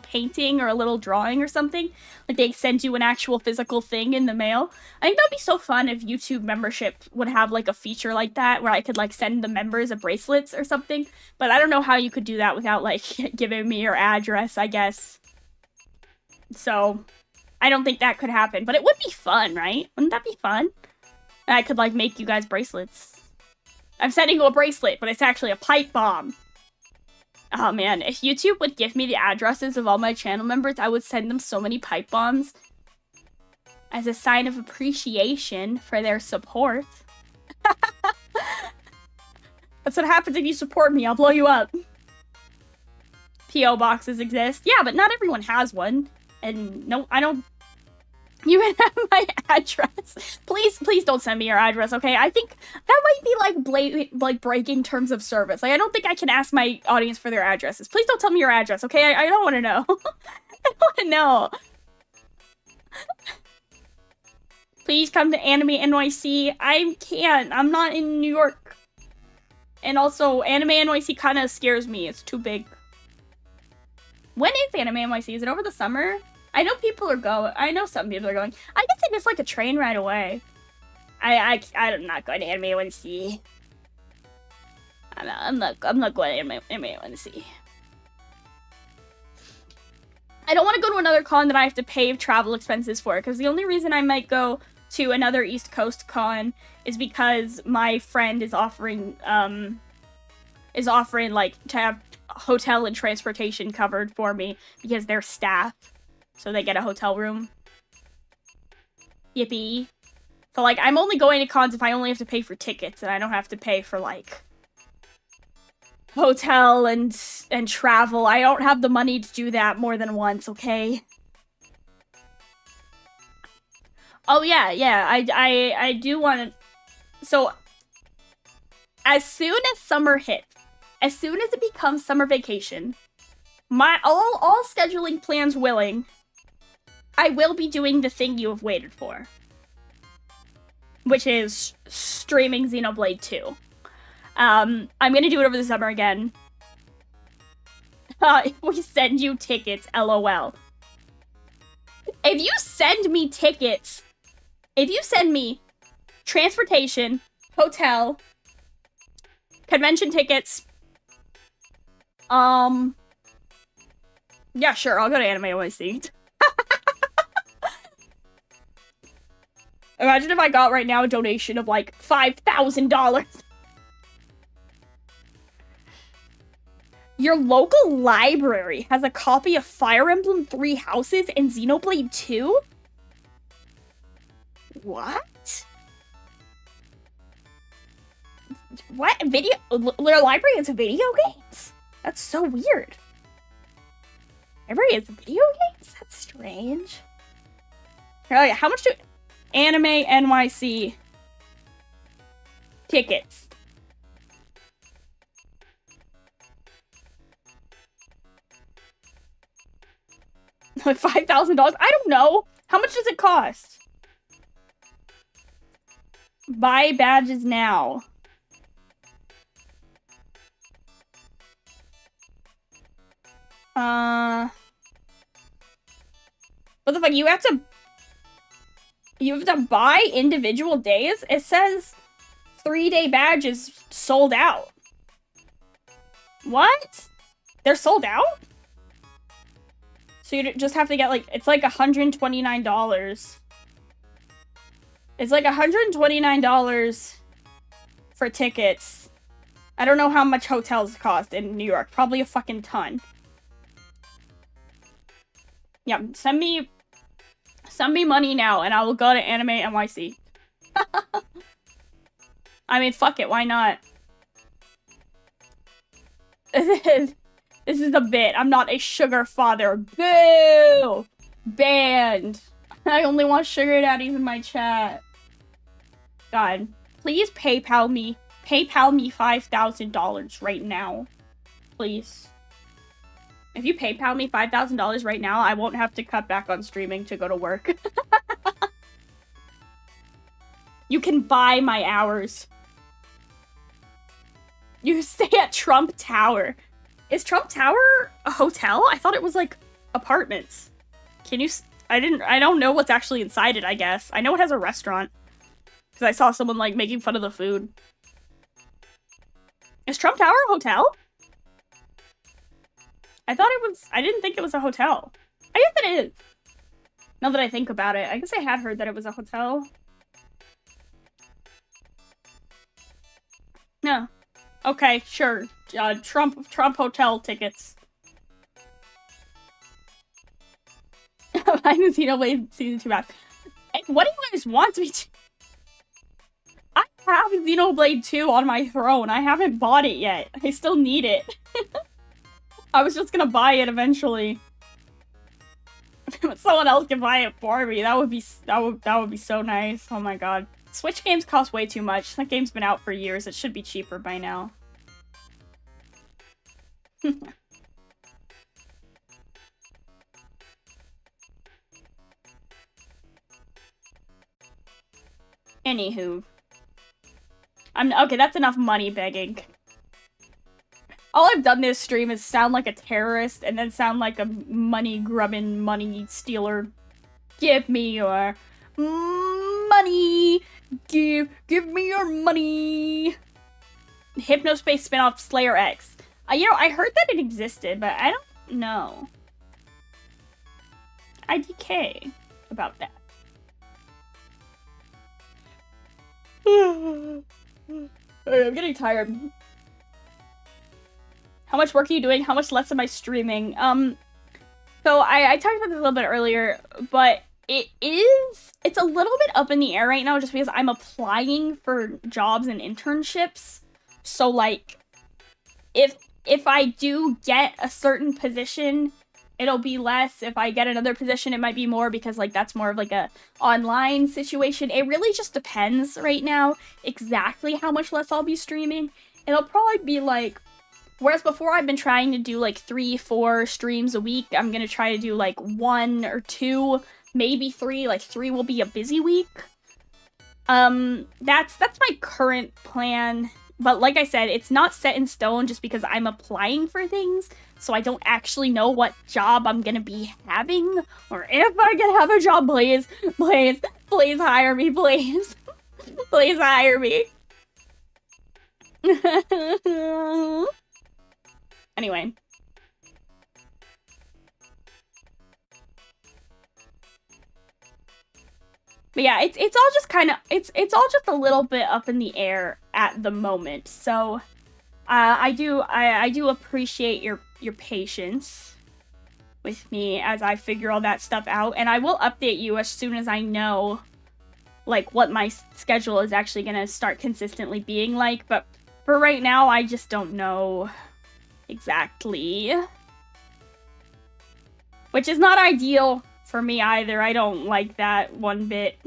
painting or a little drawing or something. Like, they send you an actual physical thing in the mail. I think that'd be so fun if YouTube membership would have, like, a feature like that where I could, like, send the members a bracelets or something. But I don't know how you could do that without, like, giving me your address, I guess. So, I don't think that could happen. But it would be fun, right? Wouldn't that be fun? And I could, like, make you guys bracelets. I'm sending you a bracelet, but it's actually a pipe bomb. Oh man, if YouTube would give me the addresses of all my channel members, I would send them so many pipe bombs as a sign of appreciation for their support. That's what happens if you support me, I'll blow you up. P.O. boxes exist. Yeah, but not everyone has one. And no, I don't You can have my address. Please don't send me your address, okay? I think that might be like blatant, breaking terms of service. Like, I don't think I can ask my audience for their addresses. Please don't tell me your address, okay? I don't want to know. I don't want to know. Please come to Anime NYC. I can't. I'm not in New York. And also, Anime NYC kind of scares me. It's too big. When is Anime NYC? Is it over the summer? I know people are going. I know some people are going. I guess it's like a train ride away. I'm not going to Anime NYC. I'm not going to Anime NYC. I don't want to go to another con that I have to pay travel expenses for, because the only reason I might go to another East Coast con is because my friend is offering like to have hotel and transportation covered for me because they're staff, so they get a hotel room. Yippee. So like, I'm only going to cons if I only have to pay for tickets and I don't have to pay for like hotel and travel. I don't have the money to do that more than once, okay? Oh yeah, I do want to. So as soon as summer hits, as soon as it becomes summer vacation, my all scheduling plans willing, I will be doing the thing you have waited for, which is streaming Xenoblade 2. I'm gonna do it over the summer again. If we send you tickets, LOL. If you send me tickets, if you send me transportation, hotel, convention tickets, yeah, sure, I'll go to Anime NYC. Imagine if I got right now a donation of like $5,000. Your local library has a copy of Fire Emblem 3 Houses and Xenoblade 2? What? What? Their library has video games? That's so weird. Library has video games? That's strange. Oh yeah, how much do Anime NYC tickets? Like $5,000? I don't know. How much does it cost? Buy badges now. What the fuck? You have to buy individual days? It says 3-day badges sold out. What? They're sold out? So you just have to get like, it's like $129. It's like $129 for tickets. I don't know how much hotels cost in New York. Probably a fucking ton. Yeah, send me money now and I will go to Anime NYC. I mean, fuck it, why not? This is a bit. I'm not a sugar father. Boo! Banned. I only want sugar daddies in my chat. God, please PayPal me $5,000 right now. Please. If you PayPal me $5,000 right now, I won't have to cut back on streaming to go to work. You can buy my hours. You stay at Trump Tower. Is Trump Tower a hotel? I thought it was like apartments. Can you? I don't know what's actually inside it, I guess. I know it has a restaurant. Because I saw someone like making fun of the food. Is Trump Tower a hotel? I didn't think it was a hotel. I guess it is. Now that I think about it, I guess I had heard that it was a hotel. No. Okay, sure. Trump hotel tickets. I didn't see Xenoblade Season 2 back. What do you guys want me to? I have Xenoblade 2 on my throne. I haven't bought it yet. I still need it. I was just gonna buy it eventually. But someone else can buy it for me. That would be so nice. Oh my god. Switch games cost way too much. That game's been out for years. It should be cheaper by now. Anywho. Okay, that's enough money begging. All I've done this stream is sound like a terrorist and then sound like a money-grubbing, money-stealer. Give me your money! Give me your money! Hypnospace spin-off Slayer X. You know, I heard that it existed, but I don't know. IDK about that. I'm getting tired. How much work are you doing? How much less am I streaming? So I talked about this a little bit earlier, but it's a little bit up in the air right now just because I'm applying for jobs and internships. So like, if I do get a certain position, it'll be less. If I get another position, it might be more because like that's more of like a online situation. It really just depends right now exactly how much less I'll be streaming. It'll probably be like, whereas before I've been trying to do like 3-4 streams a week, I'm gonna try to do like 1 or 2, maybe 3. Like 3 will be a busy week. That's my current plan. But like I said, it's not set in stone just because I'm applying for things. So I don't actually know what job I'm gonna be having. Or if I can have a job, please hire me, please. Please hire me. Anyway. But yeah, it's all just kind of, it's all just a little bit up in the air at the moment. So, I do appreciate your patience with me as I figure all that stuff out. And I will update you as soon as I know, like, what my schedule is actually gonna start consistently being like. But for right now, I just don't know exactly. Which is not ideal for me either. I don't like that one bit.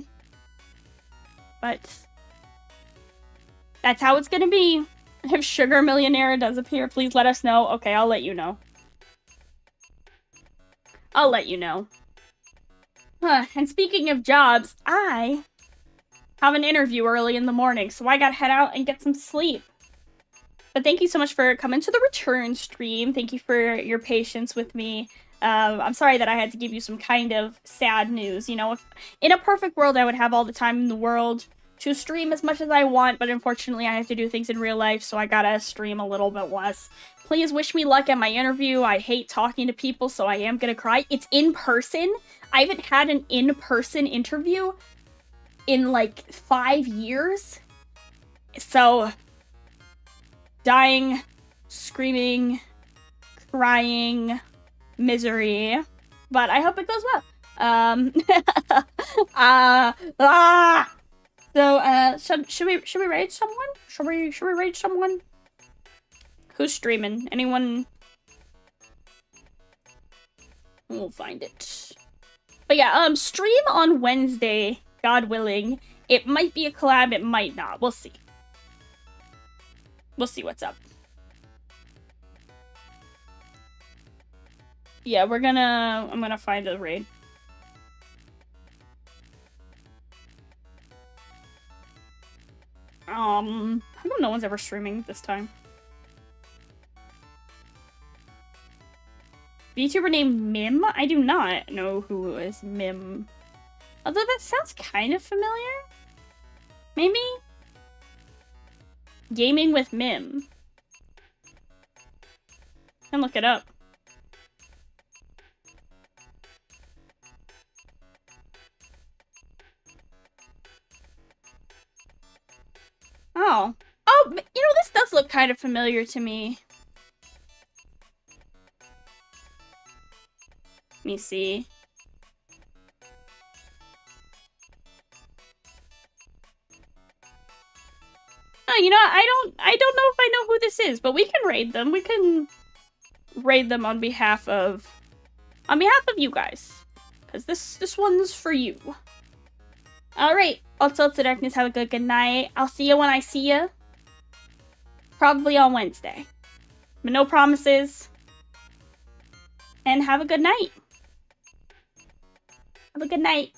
But that's how it's gonna be. If Sugar Millionaire does appear, please let us know. Okay, I'll let you know. I'll let you know. And speaking of jobs, I have an interview early in the morning, so I gotta head out and get some sleep. But thank you so much for coming to the return stream. Thank you for your patience with me. I'm sorry that I had to give you some kind of sad news. You know, if in a perfect world, I would have all the time in the world to stream as much as I want, but unfortunately, I have to do things in real life, so I gotta stream a little bit less. Please wish me luck at my interview. I hate talking to people, so I am gonna cry. It's in person. I haven't had an in-person interview in, like, 5 years. So, dying, screaming, crying, misery, but I hope it goes well. So, should we raid someone? Should we raid someone? Who's streaming? Anyone? We'll find it. But yeah, stream on Wednesday, God willing. It might be a collab, it might not. We'll see. We'll see what's up. Yeah, I'm gonna find a raid. How come no one's ever streaming this time? VTuber named Mim? I do not know who is Mim. Although that sounds kind of familiar. Maybe? Gaming with Mim. I can look it up. Oh. Oh, you know, this does look kind of familiar to me. Let me see. Oh, you know, I don't know if I know who this is, but we can raid them. We can raid them on behalf of you guys. Because this one's for you. Alright, Occultist Darkness, have a good night. I'll see you when I see you. Probably on Wednesday. But no promises. And have a good night. Have a good night.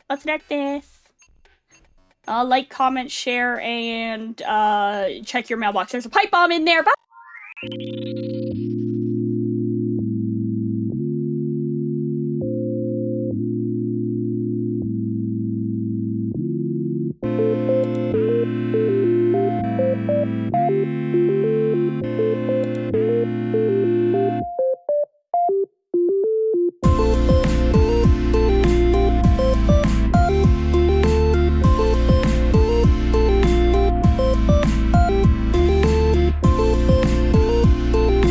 Occultist Darkness. Like, comment, share, and check your mailbox. There's a pipe bomb in there. Bye!